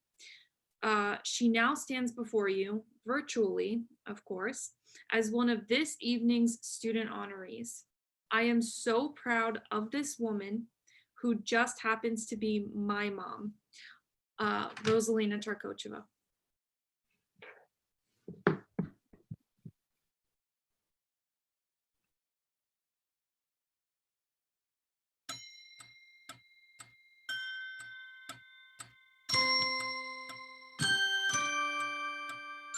Speaker 19: She now stands before you, virtually, of course, as one of this evening's student honorees. I am so proud of this woman who just happens to be my mom, Rosalina Tarkocheva.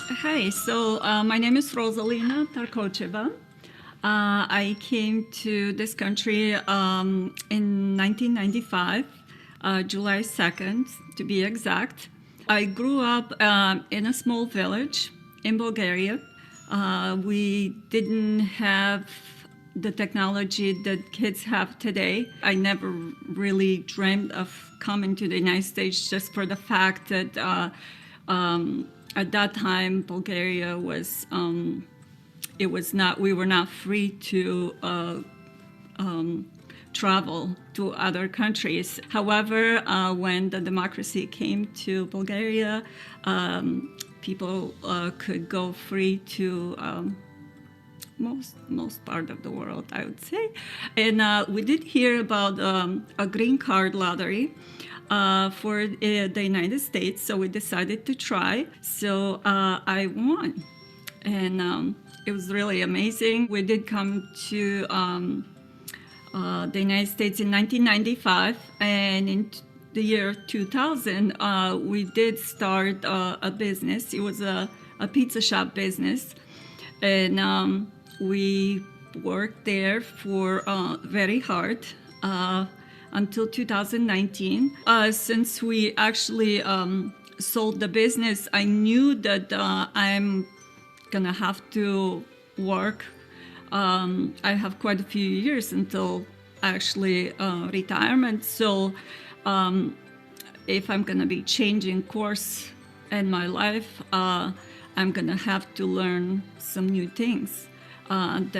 Speaker 20: Hi, so my name is Rosalina Tarkocheva. I came to this country in 1995, July 2nd, to be exact. I grew up in a small village in Bulgaria. We didn't have the technology that kids have today. I never really dreamed of coming to the United States just for the fact that at that time, Bulgaria was, we were not free to travel to other countries. However, when the democracy came to Bulgaria, people could go free to most part of the world, I would say. And we did hear about a green card lottery for the United States, so we decided to try. So I won, and it was really amazing. We did come to the United States in 1995, and in the year 2000, we did start a business. It was a pizza shop business, and we worked there for very hard until 2019. Since we actually sold the business, I knew that I'm gonna have to work. I have quite a few years until actually retirement. So if I'm gonna be changing course in my life, I'm gonna have to learn some new things. And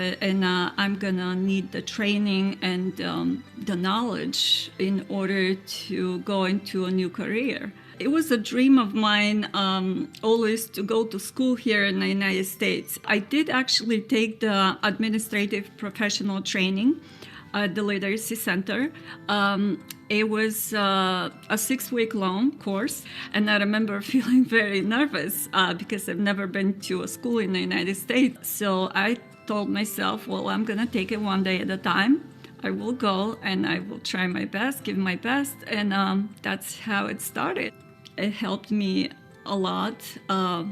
Speaker 20: I'm gonna need the training and the knowledge in order to go into a new career. It was a dream of mine always to go to school here in the United States. I did actually take the administrative professional training at the Literacy Center. It was a 6-week-long course, and I remember feeling very nervous because I've never been to a school in the United States. So I told myself, well, I'm gonna take it one day at a time. I will go and I will try my best, give my best, and that's how it started. It helped me a lot to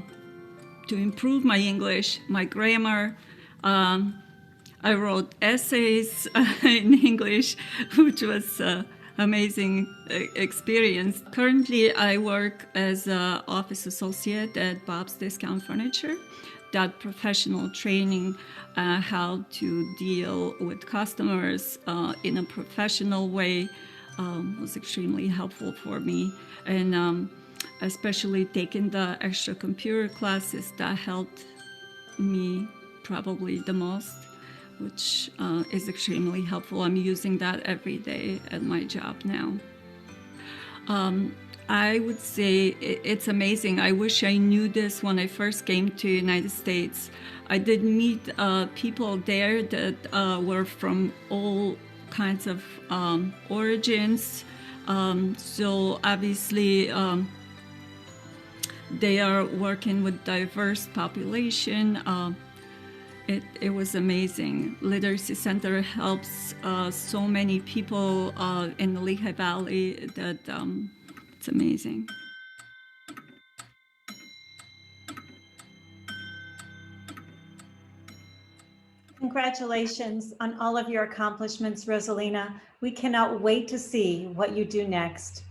Speaker 20: improve my English, my grammar. I wrote essays in English, which was an amazing experience. Currently, I work as an office associate at Bob's Discount Furniture. That professional training, how to deal with customers in a professional way, was extremely helpful for me. And especially taking the extra computer classes, that helped me probably the most, which is extremely helpful. I'm using that every day at my job now. I would say it's amazing. I wish I knew this when I first came to the United States. I did meet people there that were from all kinds of origins. So obviously they are working with diverse population. It was amazing. Literacy Center helps so many people in the Lehigh Valley that it's amazing.
Speaker 1: Congratulations on all of your accomplishments, Rosalina. We cannot wait to see what you do next.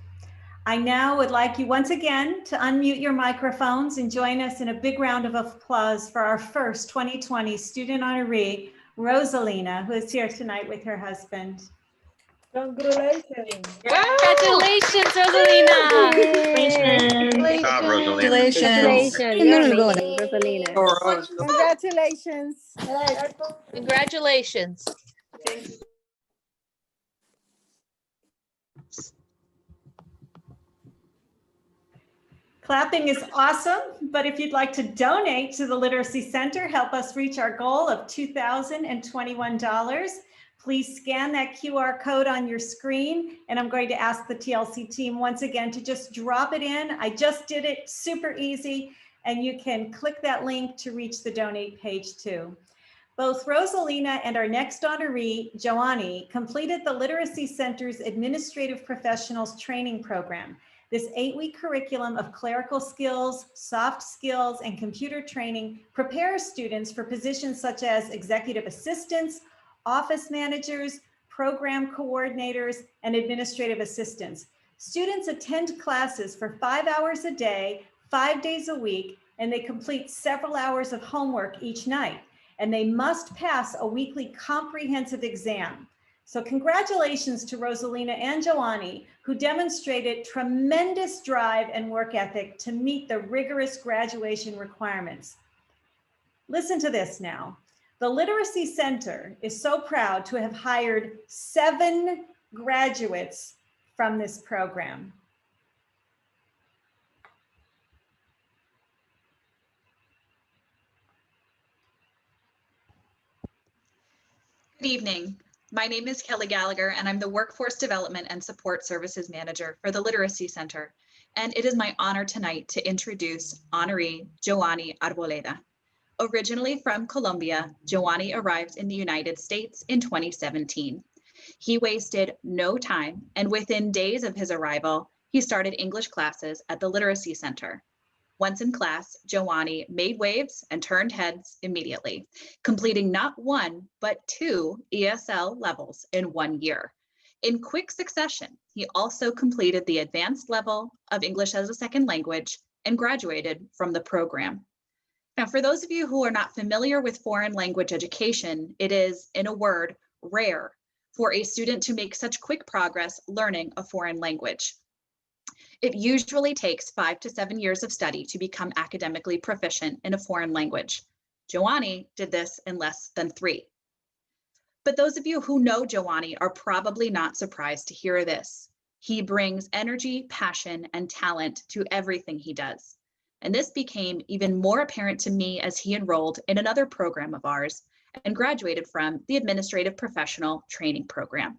Speaker 1: I now would like you once again to unmute your microphones and join us in a big round of applause for our first 2020 student honoree, Rosalina, who is here tonight with her husband.
Speaker 12: Congratulations.
Speaker 13: Congratulations, Rosalina.
Speaker 12: Congratulations.
Speaker 13: Congratulations. Congratulations.
Speaker 1: Clapping is awesome, but if you'd like to donate to the Literacy Center, help us reach our goal of $2,021, please scan that QR code on your screen, and I'm going to ask the TLC team once again to just drop it in. I just did it, super easy, and you can click that link to reach the donate page too. Both Rosalina and our next honoree, Joannie, completed the Literacy Center's Administrative Professionals Training Program. This 8-week curriculum of clerical skills, soft skills, and computer training prepares students for positions such as executive assistants, office managers, program coordinators, and administrative assistants. Students attend classes for 5 hours a day, 5 days a week, and they complete several hours of homework each night. And they must pass a weekly comprehensive exam. So congratulations to Rosalina and Joannie, who demonstrated tremendous drive and work ethic to meet the rigorous graduation requirements. Listen to this now. The Literacy Center is so proud to have hired 7 graduates from this program.
Speaker 21: Good evening. My name is Kelly Gallagher, and I'm the Workforce Development and Support Services Manager for the Literacy Center. And it is my honor tonight to introduce honoree Joannie Arboleda. Originally from Colombia, Joannie arrived in the United States in 2017. He wasted no time, and within days of his arrival, he started English classes at the Literacy Center. Once in class, Joannie made waves and turned heads immediately, completing not 1, but 2 ESL levels in 1 year. In quick succession, he also completed the advanced level of English as a second language and graduated from the program. Now, for those of you who are not familiar with foreign language education, it is, in a word, rare for a student to make such quick progress learning a foreign language. It usually takes 5 to 7 years of study to become academically proficient in a foreign language. Joannie did this in less than 3. But those of you who know Joannie are probably not surprised to hear this. He brings energy, passion, and talent to everything he does. And this became even more apparent to me as he enrolled in another program of ours and graduated from the Administrative Professional Training Program.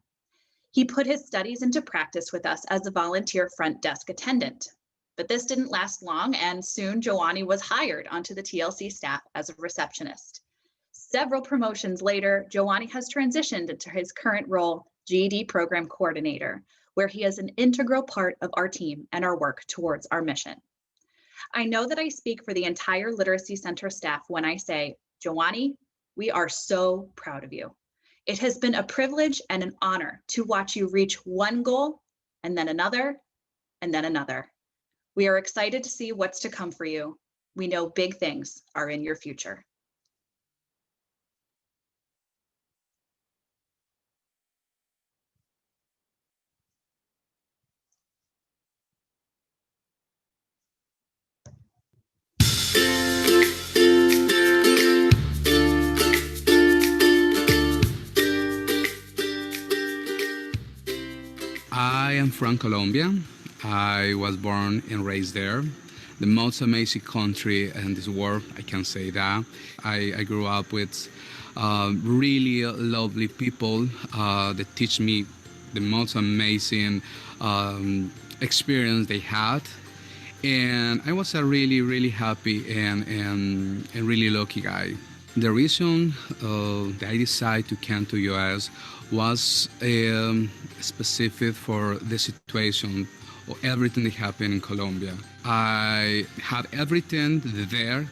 Speaker 21: He put his studies into practice with us as a volunteer front desk attendant. But this didn't last long, and soon Joannie was hired onto the TLC staff as a receptionist. Several promotions later, Joannie has transitioned into his current role, GED Program Coordinator, where he is an integral part of our team and our work towards our mission. I know that I speak for the entire Literacy Center staff when I say, Joannie, we are so proud of you. It has been a privilege and an honor to watch you reach one goal and then another and then another. We are excited to see what's to come for you. We know big things are in your future.
Speaker 22: I am from Colombia. I was born and raised there. The most amazing country in this world, I can say that. I grew up with really lovely people that teach me the most amazing experience they had. And I was a really, really happy and really lucky guy. The reason that I decided to come to US was specific for the situation or everything that happened in Colombia. I had everything there.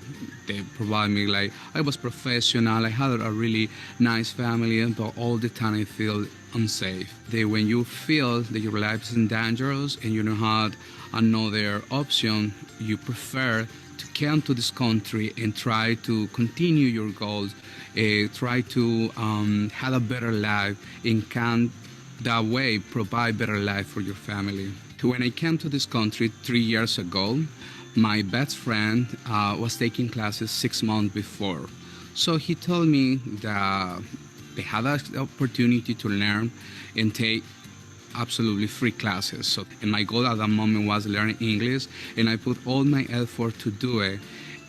Speaker 22: They provided me, like, I was professional, I had a really nice family, but all the time I feel unsafe. When you feel that your life is in danger and you don't have another option, you prefer to come to this country and try to continue your goals, try to have a better life, and can that way provide better life for your family. When I came to this country 3 years ago, my best friend was taking classes 6 months before. So he told me that they had an opportunity to learn and take absolutely free classes. So, and my goal at that moment was learning English, and I put all my effort to do it.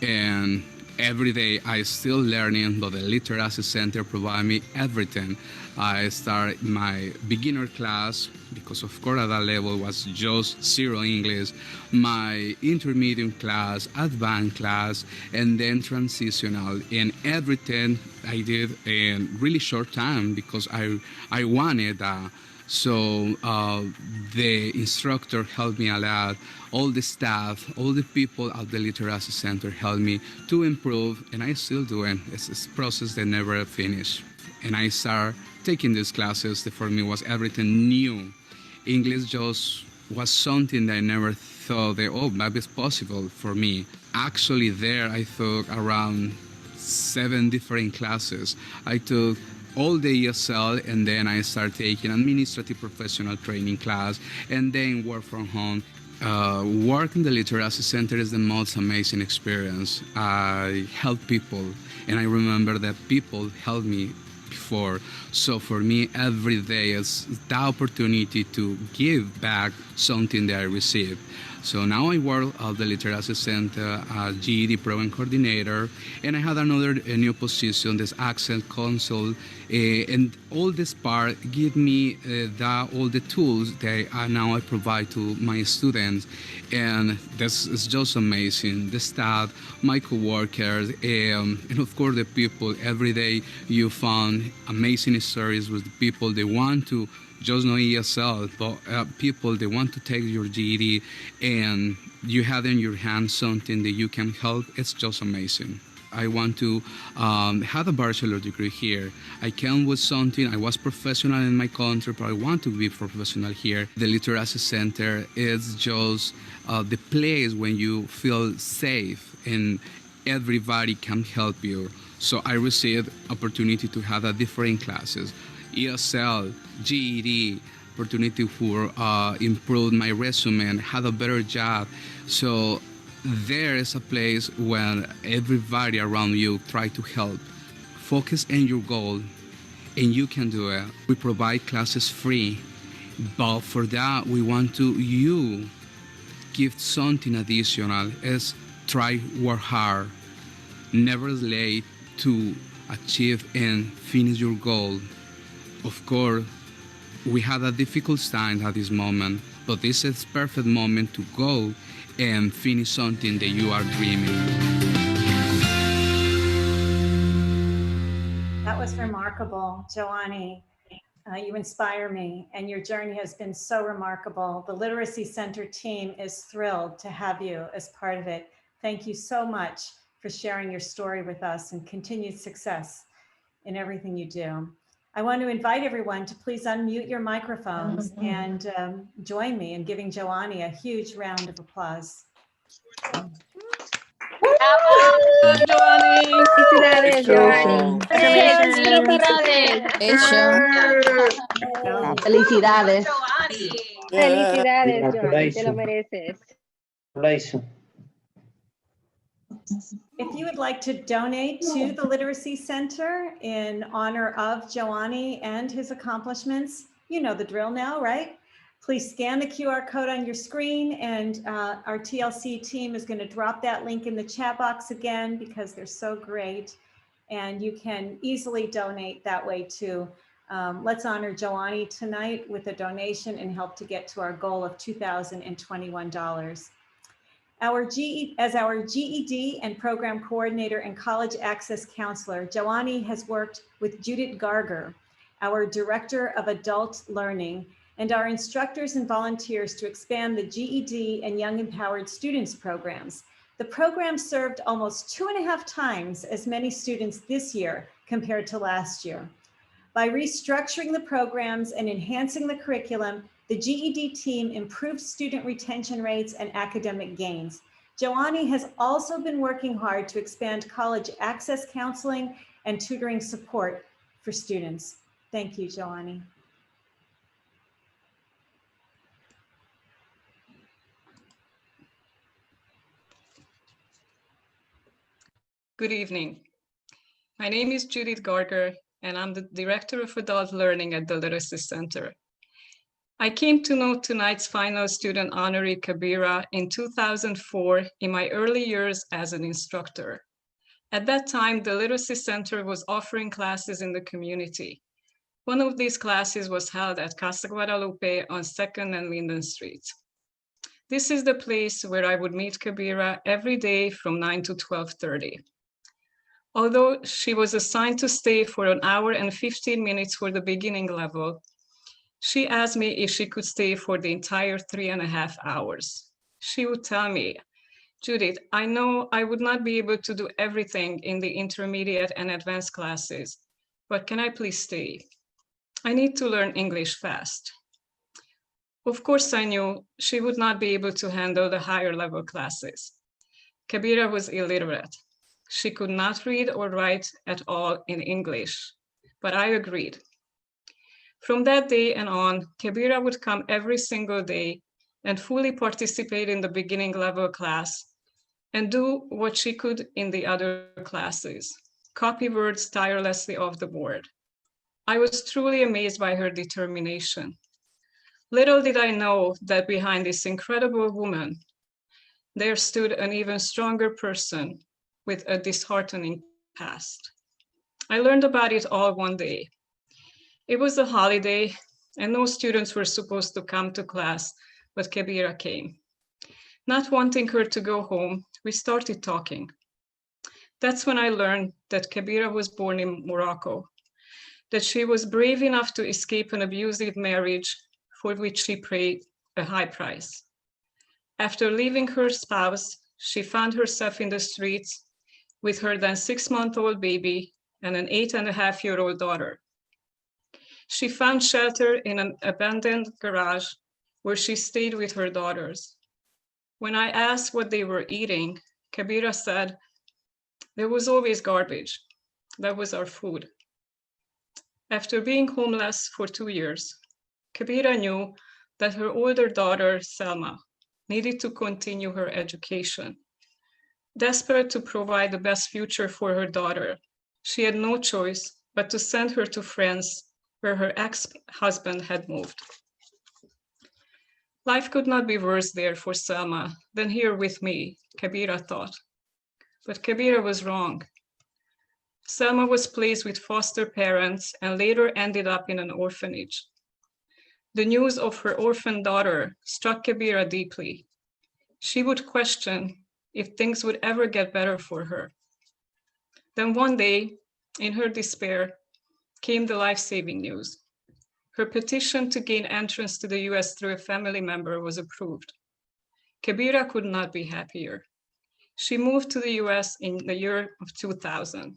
Speaker 22: And every day I still learning, but the Literacy Center provide me everything. I start my beginner class, because of course at that level was just zero English, my intermediate class, advanced class, and then transitional, and everything I did in really short time because I wanted that. So the instructor helped me a lot. All the staff, all the people at the Literacy Center helped me to improve, and I still do it. It's a process that never finish. And I start taking these classes that for me was everything new. English just was something that I never thought that, oh, maybe it's possible for me. Actually there I took around 7 different classes. I took all the ESL, and then I started taking administrative professional training class, and then work from home. Work in the Literacy Center is the most amazing experience. I help people, and I remember that people helped me before. So for me, every day is the opportunity to give back something that I received. So now I work at the Literacy Center as GED Program Coordinator, and I had another new position, this Accent Console, and all this part give me all the tools that now I provide to my students, and this is just amazing. The staff, my coworkers, and of course the people. Every day you found amazing stories with the people. They want to just not ESL, but people, they want to take your GED, and you have in your hands something that you can help. It's just amazing. I want to have a bachelor's degree here. I came with something. I was professional in my country, but I want to be professional here. The Literacy Center is just the place when you feel safe and everybody can help you. So I received opportunity to have different classes. ESL, GED, opportunity for improve my resume and have a better job. So there is a place where everybody around you try to help. Focus on your goal, and you can do it. We provide classes free, but for that we want you give something additional. Is try work hard, never late to achieve and finish your goal. Of course, we had a difficult time at this moment, but this is perfect moment to go and finish something that you are dreaming.
Speaker 1: That was remarkable, Joanny. You inspire me, and your journey has been so remarkable. The Literacy Center team is thrilled to have you as part of it. Thank you so much for sharing your story with us, and continued success in everything you do. I want to invite everyone to please unmute your microphones and join me in giving Joanny a huge round of applause.
Speaker 13: Joanny! Felicidades, Joanny!
Speaker 12: Felicidades.
Speaker 13: Felicidades, Joanny, te lo mereces.
Speaker 1: If you would like to donate to the Literacy Center in honor of Joanny and his accomplishments, you know the drill now, right? Please scan the QR code on your screen, and our TLC team is going to drop that link in the chat box again because they're so great, and you can easily donate that way too. Let's honor Joanny tonight with a donation and help to get to our goal of $2,021. As our GED and program coordinator and college access counselor, Joanny has worked with Judith Garger, our director of adult learning, and our instructors and volunteers to expand the GED and Young Empowered Students programs. The program served almost 2.5 times as many students this year compared to last year. By restructuring the programs and enhancing the curriculum, the GED team improved student retention rates and academic gains. Joanny has also been working hard to expand college access counseling and tutoring support for students. Thank you, Joanny.
Speaker 3: Good evening. My name is Judith Garger, and I'm the Director of Adult Learning at the Literacy Center. I came to know tonight's final student honoree Kabira in 2004 in my early years as an instructor. At that time, the Literacy Center was offering classes in the community. One of these classes was held at Casa Guadalupe on 2nd and Linden Street. This is the place where I would meet Kabira every day from 9 to 12:30. Although she was assigned to stay for an hour and 15 minutes for the beginning level, she asked me if she could stay for the entire 3.5 hours. She would tell me, Judith, I know I would not be able to do everything in the intermediate and advanced classes, but can I please stay? I need to learn English fast. Of course, I knew she would not be able to handle the higher level classes. Kabira was illiterate. She could not read or write at all in English, but I agreed. From that day and on, Kabira would come every single day and fully participate in the beginning level class and do what she could in the other classes, copy words tirelessly off the board. I was truly amazed by her determination. Little did I know that behind this incredible woman, there stood an even stronger person with a disheartening past. I learned about it all one day. It was a holiday and no students were supposed to come to class, but Kabira came. Not wanting her to go home, we started talking. That's when I learned that Kabira was born in Morocco, that she was brave enough to escape an abusive marriage for which she paid a high price. After leaving her spouse, she found herself in the streets with her then 6-month-old baby and an 8.5-year-old daughter. She found shelter in an abandoned garage where she stayed with her daughters. When I asked what they were eating, Kabira said, there was always garbage. That was our food. After being homeless for 2 years, Kabira knew that her older daughter, Selma, needed to continue her education. Desperate to provide the best future for her daughter, she had no choice but to send her to France, where her ex-husband had moved. Life could not be worse there for Selma than here with me, Kabira thought. But Kabira was wrong. Selma was placed with foster parents and later ended up in an orphanage. The news of her orphan daughter struck Kabira deeply. She would question if things would ever get better for her. Then one day, in her despair, came the life-saving news. Her petition to gain entrance to the US through a family member was approved. Kabira could not be happier. She moved to the US in the year of 2000.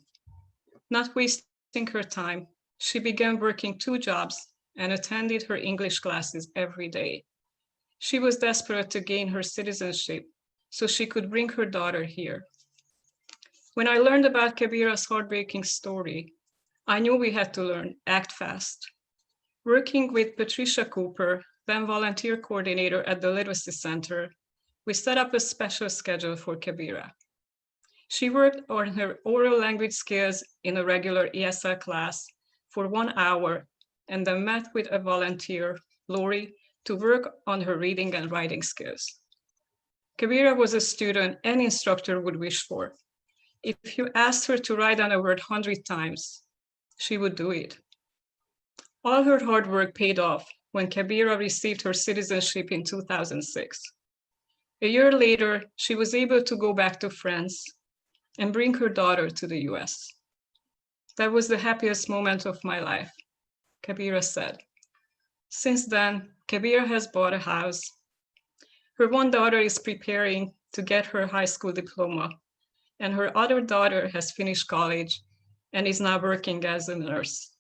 Speaker 3: Not wasting her time, she began working 2 jobs and attended her English classes every day. She was desperate to gain her citizenship so she could bring her daughter here. When I learned about Kabira's heartbreaking story, I knew we had to learn, act fast. Working with Patricia Cooper, then volunteer coordinator at the Literacy Center, we set up a special schedule for Kabira. She worked on her oral language skills in a regular ESL class for 1 hour and then met with a volunteer, Lori, to work on her reading and writing skills. Kabira was a student any instructor would wish for. If you asked her to write down a word 100 times, she would do it. All her hard work paid off when Kabira received her citizenship in 2006. A year later, she was able to go back to France and bring her daughter to the US. That was the happiest moment of my life, Kabira said. Since then, Kabira has bought a house. Her one daughter is preparing to get her high school diploma, and her other daughter has finished college and is now working as a nurse.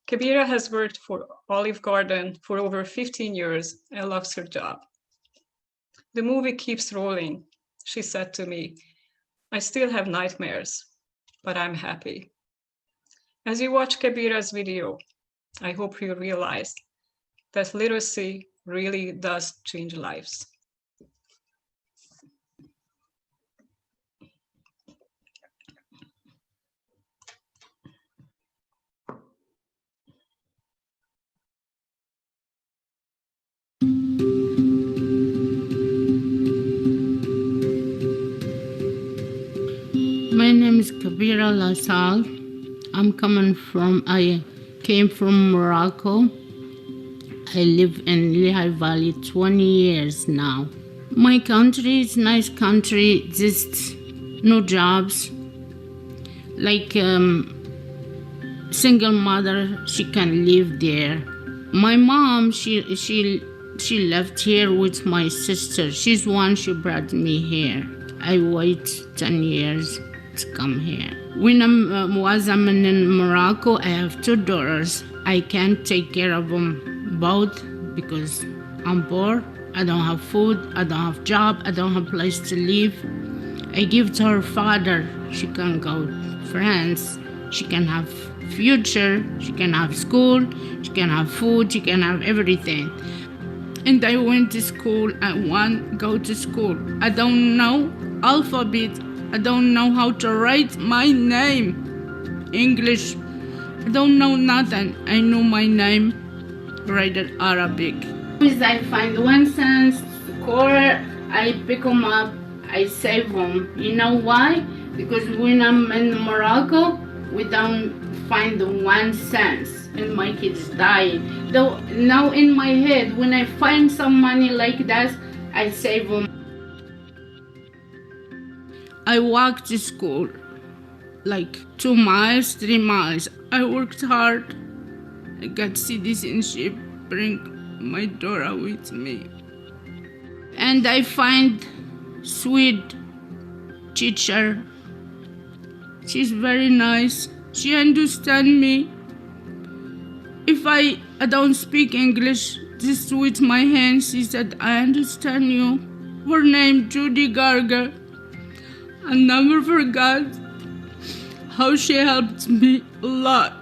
Speaker 3: Kabira has worked for Olive Garden for over 15 years and loves her job. The movie keeps rolling, she said to me. I still have nightmares, but I'm happy. As you watch Kabira's video, I hope you realize that literacy really does change lives.
Speaker 5: My name is Kabira Lasal. I came from Morocco. I live in Lehigh Valley 20 years now. My country is nice country, just no jobs. Like single mother, she can live there. My mom, she left here with my sister. She's one, she brought me here. I wait 10 years to come here. When I'm in Morocco, I have 2 daughters. I can't take care of them both because I'm poor. I don't have food, I don't have job, I don't have place to live. I give to her father. She can go to France. She can have future. She can have school. She can have food. She can have everything. And I went to school. I want to go to school. I don't know alphabet. I don't know how to write my name. English. I don't know nothing. I know my name. Write it Arabic. Always I find 1 cent, quarter. I pick them up. I save them. You know why? Because when I'm in Morocco, we don't find the 1 cent and my kids dying. Though now in my head, when I find some money like that, I save them. I walk to school like 2 miles, 3 miles. I worked hard. I got citizenship, bring my daughter with me. And I find sweet teacher. She's very nice. She understands me. If I don't speak English, just with my hands, she said, I understand you. Her name, Judy Garger. I never forgot how she helped me a lot.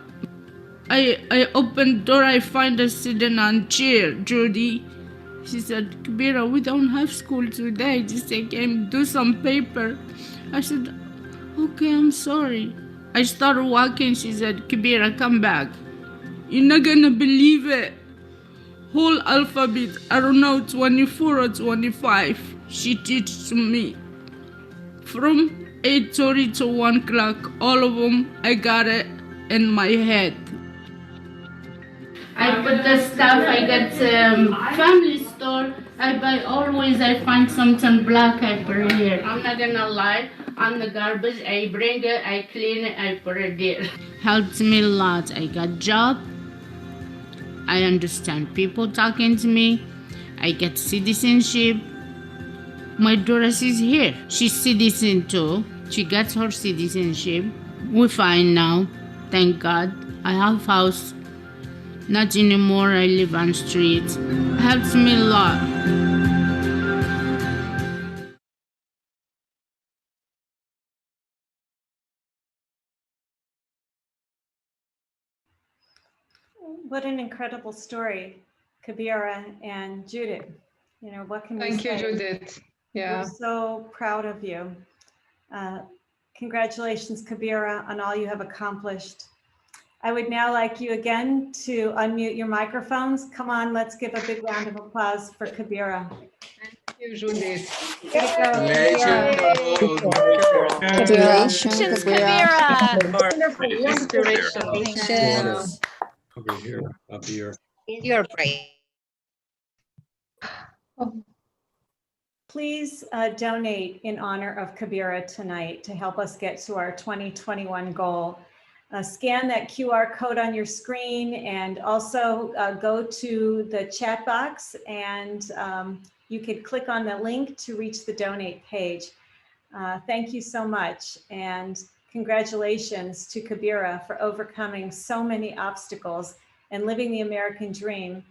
Speaker 5: I opened the door, I find her sitting on chair, Judy. She said, Kabira, we don't have school today. Just I came do some paper. I said, okay, I'm sorry. I started walking. She said, Kabira, come back. You're not gonna believe it. Whole alphabet, I don't know, 24 or 25. She teaches me. From 8:30 to 1 o'clock, all of them, I got it in my head. I put the stuff, I got family store. I buy always, I find something black, I put it here. I'm not gonna lie, on the garbage, I bring it, I clean it, I put it there. Helps me a lot. I got job. I understand people talking to me. I get citizenship. My daughter is here. She's citizen too. She gets her citizenship. We're fine now. Thank God. I have house. Not anymore, I live on streets. Helps me a lot.
Speaker 1: What an incredible story, Kabira and Judith. You know, what can we say?
Speaker 9: Thank you, Judith. Yeah.
Speaker 1: We're so proud of you. Congratulations, Kabira, on all you have accomplished. I would now like you again to unmute your microphones. Come on, let's give a big round of applause for Kabira.
Speaker 9: Thank you, Judith.
Speaker 6: Congratulations, Kabira.
Speaker 1: Wonderful,
Speaker 6: Congratulations.
Speaker 10: Over here, up here.
Speaker 6: You're brave.
Speaker 1: Please donate in honor of Kabira tonight to help us get to our 2021 goal. Scan that QR code on your screen and also go to the chat box and you could click on the link to reach the donate page. Thank you so much and congratulations to Kabira for overcoming so many obstacles and living the American dream.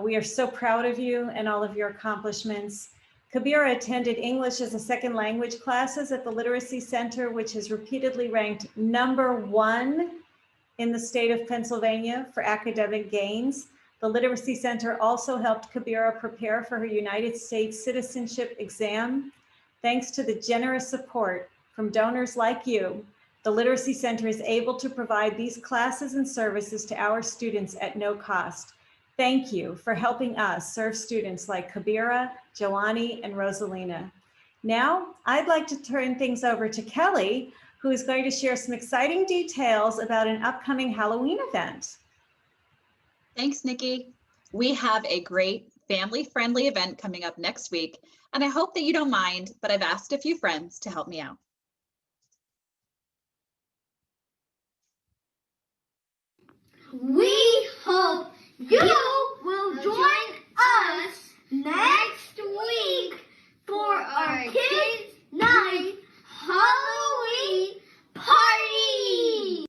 Speaker 1: We are so proud of you and all of your accomplishments. Kabira attended English as a second language classes at the Literacy Center, which has repeatedly ranked #1 in the state of Pennsylvania for academic gains. The Literacy Center also helped Kabira prepare for her United States citizenship exam. Thanks to the generous support from donors like you, the Literacy Center is able to provide these classes and services to our students at no cost. Thank you for helping us serve students like Kabira, Joanny, and Rosalina. Now, I'd like to turn things over to Kelly, who is going to share some exciting details about an upcoming Halloween event.
Speaker 21: Thanks, Nikki. We have a great family-friendly event coming up next week, and I hope that you don't mind, but I've asked a few friends to help me out.
Speaker 4: We hope you will join us next week for our Kids Night Halloween Party!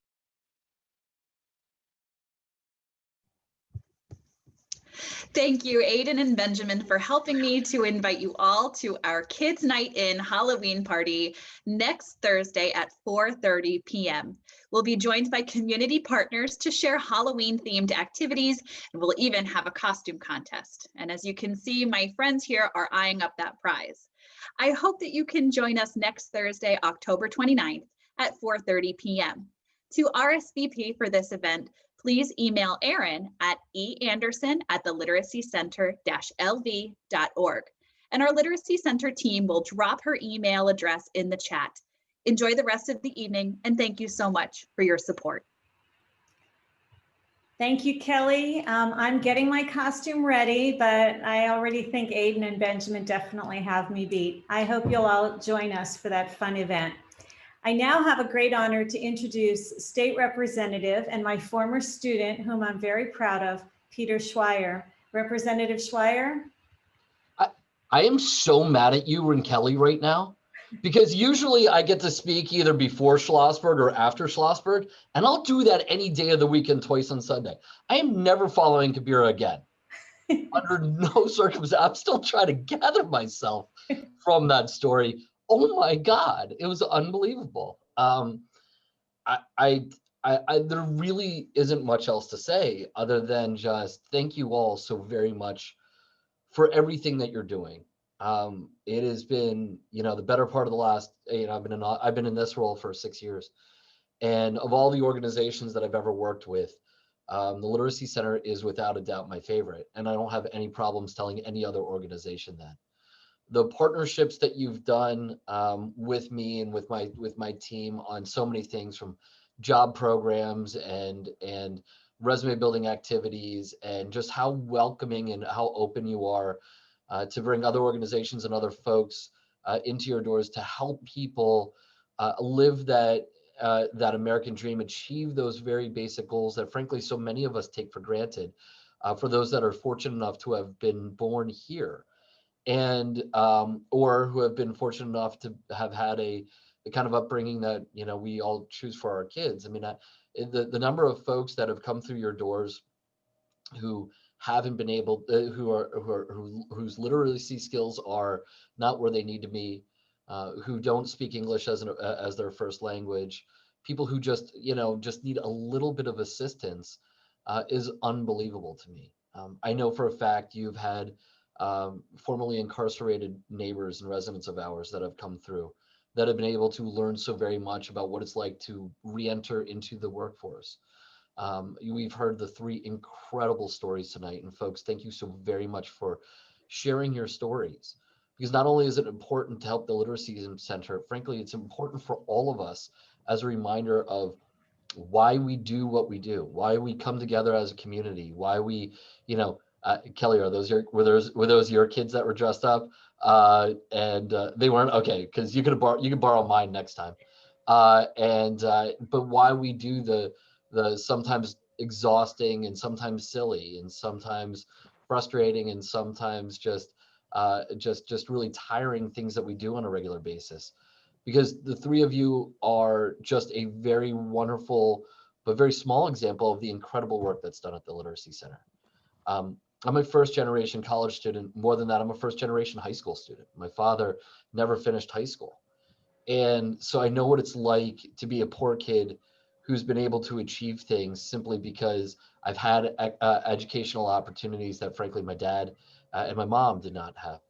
Speaker 21: Thank you, Aiden and Benjamin, for helping me to invite you all to our Kids Night In Halloween party next Thursday at 4:30 p.m. We'll be joined by community partners to share Halloween-themed activities, and we'll even have a costume contest. And as you can see, my friends here are eyeing up that prize. I hope that you can join us next Thursday, October 29th at 4:30 p.m. To RSVP for this event, please email Erin at eanderson@theliteracycenter-lv.org. And our Literacy Center team will drop her email address in the chat. Enjoy the rest of the evening, and thank you so much for your support.
Speaker 1: Thank you, Kelly. I'm getting my costume ready, but I already think Aiden and Benjamin definitely have me beat. I hope you'll all join us for that fun event. I now have a great honor to introduce State Representative and my former student, whom I'm very proud of, Peter Schweier. Representative Schweier.
Speaker 7: I am so mad at you and Kelly right now, because usually I get to speak either before Schlossberg or after Schlossberg, and I'll do that any day of the week and twice on Sunday. I am never following Kabira again. Under no circumstance. I'm still trying to gather myself from that story. Oh my God, it was unbelievable. There really isn't much else to say other than just thank you all so very much for everything that you're doing. It has been, the better part of the last, I've been in this role for 6 years, and of all the organizations that I've ever worked with, the Literacy Center is without a doubt my favorite, and I don't have any problems telling any other organization that. The partnerships that you've done with me and with my team on so many things, from job programs and resume building activities, and just how welcoming and how open you are to bring other organizations and other folks into your doors to help people live that American dream, achieve those very basic goals that frankly so many of us take for granted, for those that are fortunate enough to have been born here, and or who have been fortunate enough to have had the kind of upbringing that we all choose for our kids. I mean, the number of folks that have come through your doors who haven't been able, whose literacy skills are not where they need to be, who don't speak English as their first language, people who just need a little bit of assistance, is unbelievable to me. I know for a fact you've had formerly incarcerated neighbors and residents of ours that have come through, that have been able to learn so very much about what it's like to re-enter into the workforce. We've heard the 3 incredible stories tonight, and folks, thank you so very much for sharing your stories, because not only is it important to help the Literacy Center, frankly, it's important for all of us as a reminder of why we do what we do, why we come together as a community, why we, Kelly, were those your kids that were dressed up? They weren't? Okay, because you could borrow mine next time. But why we do the sometimes exhausting and sometimes silly and sometimes frustrating and sometimes just really tiring things that we do on a regular basis, because the 3 of you are just a very wonderful but very small example of the incredible work that's done at the Literacy Center. I'm a first-generation college student. More than that, I'm a first-generation high school student. My father never finished high school. And so I know what it's like to be a poor kid who's been able to achieve things simply because I've had educational opportunities that frankly my dad and my mom did not have.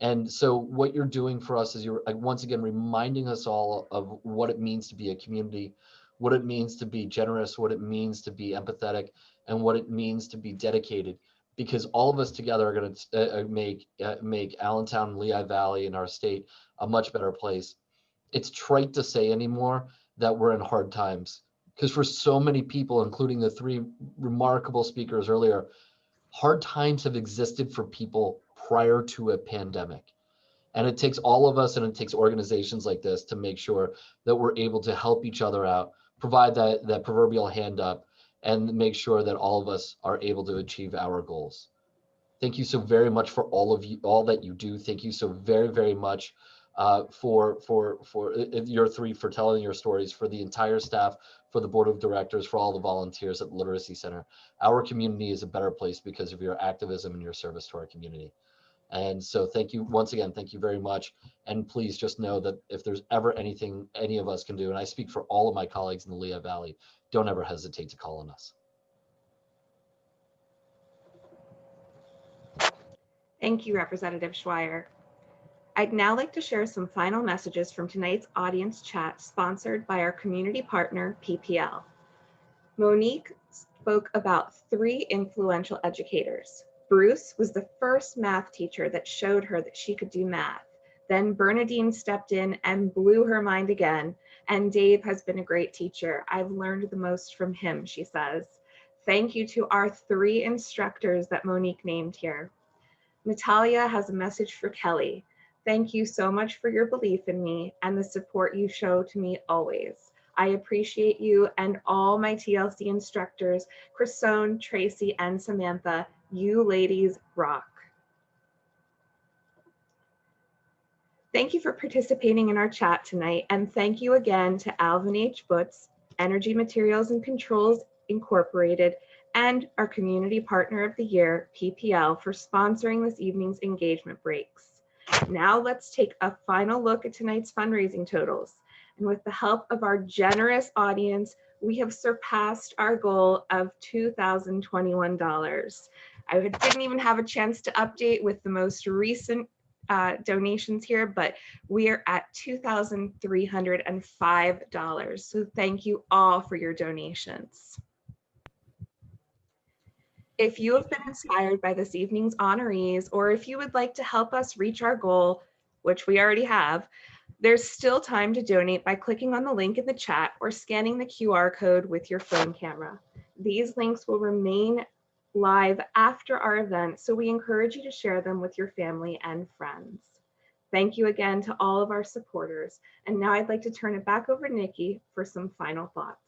Speaker 7: And so what you're doing for us is you're once again reminding us all of what it means to be a community, what it means to be generous, what it means to be empathetic, and what it means to be dedicated. Because all of us together are going to make Allentown and Lehigh Valley and our state a much better place. it's trite to say anymore that we're in hard times, because for so many people, including the three remarkable speakers earlier, hard times have existed for people prior to a pandemic. And it takes all of us, and it takes organizations like this to make sure that we're able to help each other out, provide that proverbial hand up, and make sure that all of us are able to achieve our goals. Thank you so very much for all of you, all that you do. Thank you so very, very much for your three, for telling your stories, for the entire staff, for the board of directors, for all the volunteers at the Literacy Center. Our community is a better place because of your activism and your service to our community. And so thank you once again, thank you very much. And please just know that if there's ever anything any of us can do, and I speak for all of my colleagues in the Lehigh Valley, don't ever hesitate to call on us.
Speaker 2: Thank you, Representative Schweier. I'd now like to share some final messages from tonight's audience chat sponsored by our community partner, PPL. Monique spoke about three influential educators. Bruce was the first math teacher that showed her that she could do math. Then Bernadine stepped in and blew her mind again. And Dave has been a great teacher. I've learned the most from him, she says. Thank you to our three instructors that Monique named here. Natalia has a message for Kelly. Thank you so much for your belief in me and the support you show to me always. I appreciate you and all my TLC instructors, Chrisone, Tracy, and Samantha. You ladies rock. Thank you for participating in our chat tonight, and thank you again to Alvin H. Butz, Energy Materials and Controls Incorporated, and our Community Partner of the Year, PPL, for sponsoring this evening's engagement breaks. Now let's take a final look at tonight's fundraising totals. And with the help of our generous audience, we have surpassed our goal of $2,021. I didn't even have a chance to update with the most recent donations here, but we are at $2,305. So thank you all for your donations. If you have been inspired by this evening's honorees, or if you would like to help us reach our goal, which we already have, there's still time to donate by clicking on the link in the chat or scanning the QR code with your phone camera. These links will remain live after our event, so we encourage you to share them with your family and friends. Thank you again to all of our supporters. And now I'd like to turn it back over to Nikki for some final thoughts.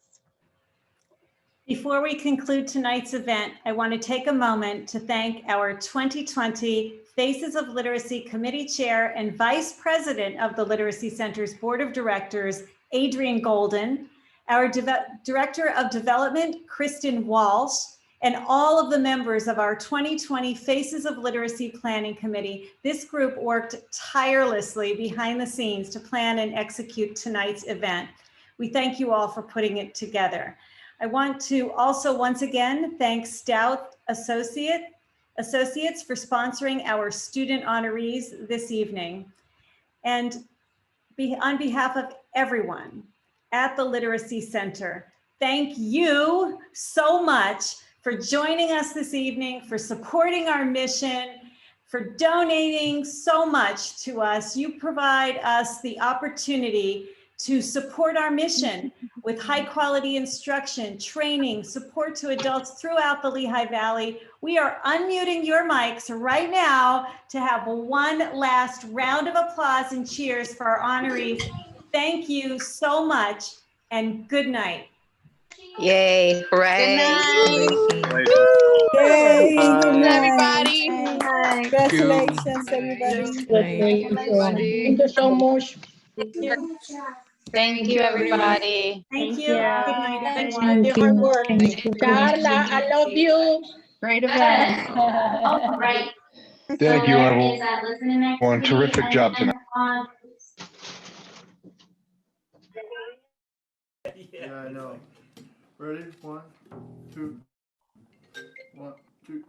Speaker 1: Before we conclude tonight's event, I want to take a moment to thank our 2020 Faces of Literacy Committee Chair and Vice President of the Literacy Center's Board of Directors, Adrian Golden, our Director of Development, Kristen Walsh, and all of the members of our 2020 Faces of Literacy Planning Committee. This group worked tirelessly behind the scenes to plan and execute tonight's event. We thank you all for putting it together. I want to also once again thank Stout Associates for sponsoring our student honorees this evening. And on behalf of everyone at the Literacy Center, thank you so much for joining us this evening, for supporting our mission, for donating so much to us. You provide us the opportunity to support our mission with high quality instruction, training, support to adults throughout the Lehigh Valley. We are unmuting your mics right now to have one last round of applause and cheers for our honorees. Thank you so much and good night.
Speaker 6: Yay, hooray.
Speaker 12: Yay, good night.
Speaker 6: Everybody.
Speaker 12: Congratulations, everybody.
Speaker 9: Everybody.
Speaker 12: Thank you so much.
Speaker 6: Thank you, everybody.
Speaker 1: Thank you. Good night, everyone.
Speaker 12: Thank you. Hard work.
Speaker 6: Thank you.
Speaker 12: Carla, I love you.
Speaker 4: Great event. Oh, right.
Speaker 11: Thank you,
Speaker 4: There
Speaker 11: everyone.
Speaker 4: is a listening activity
Speaker 11: Terrific job tonight.
Speaker 14: Yeah, I know. Ready? 1, 2. 1, 2.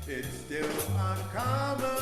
Speaker 15: It's still uncommon.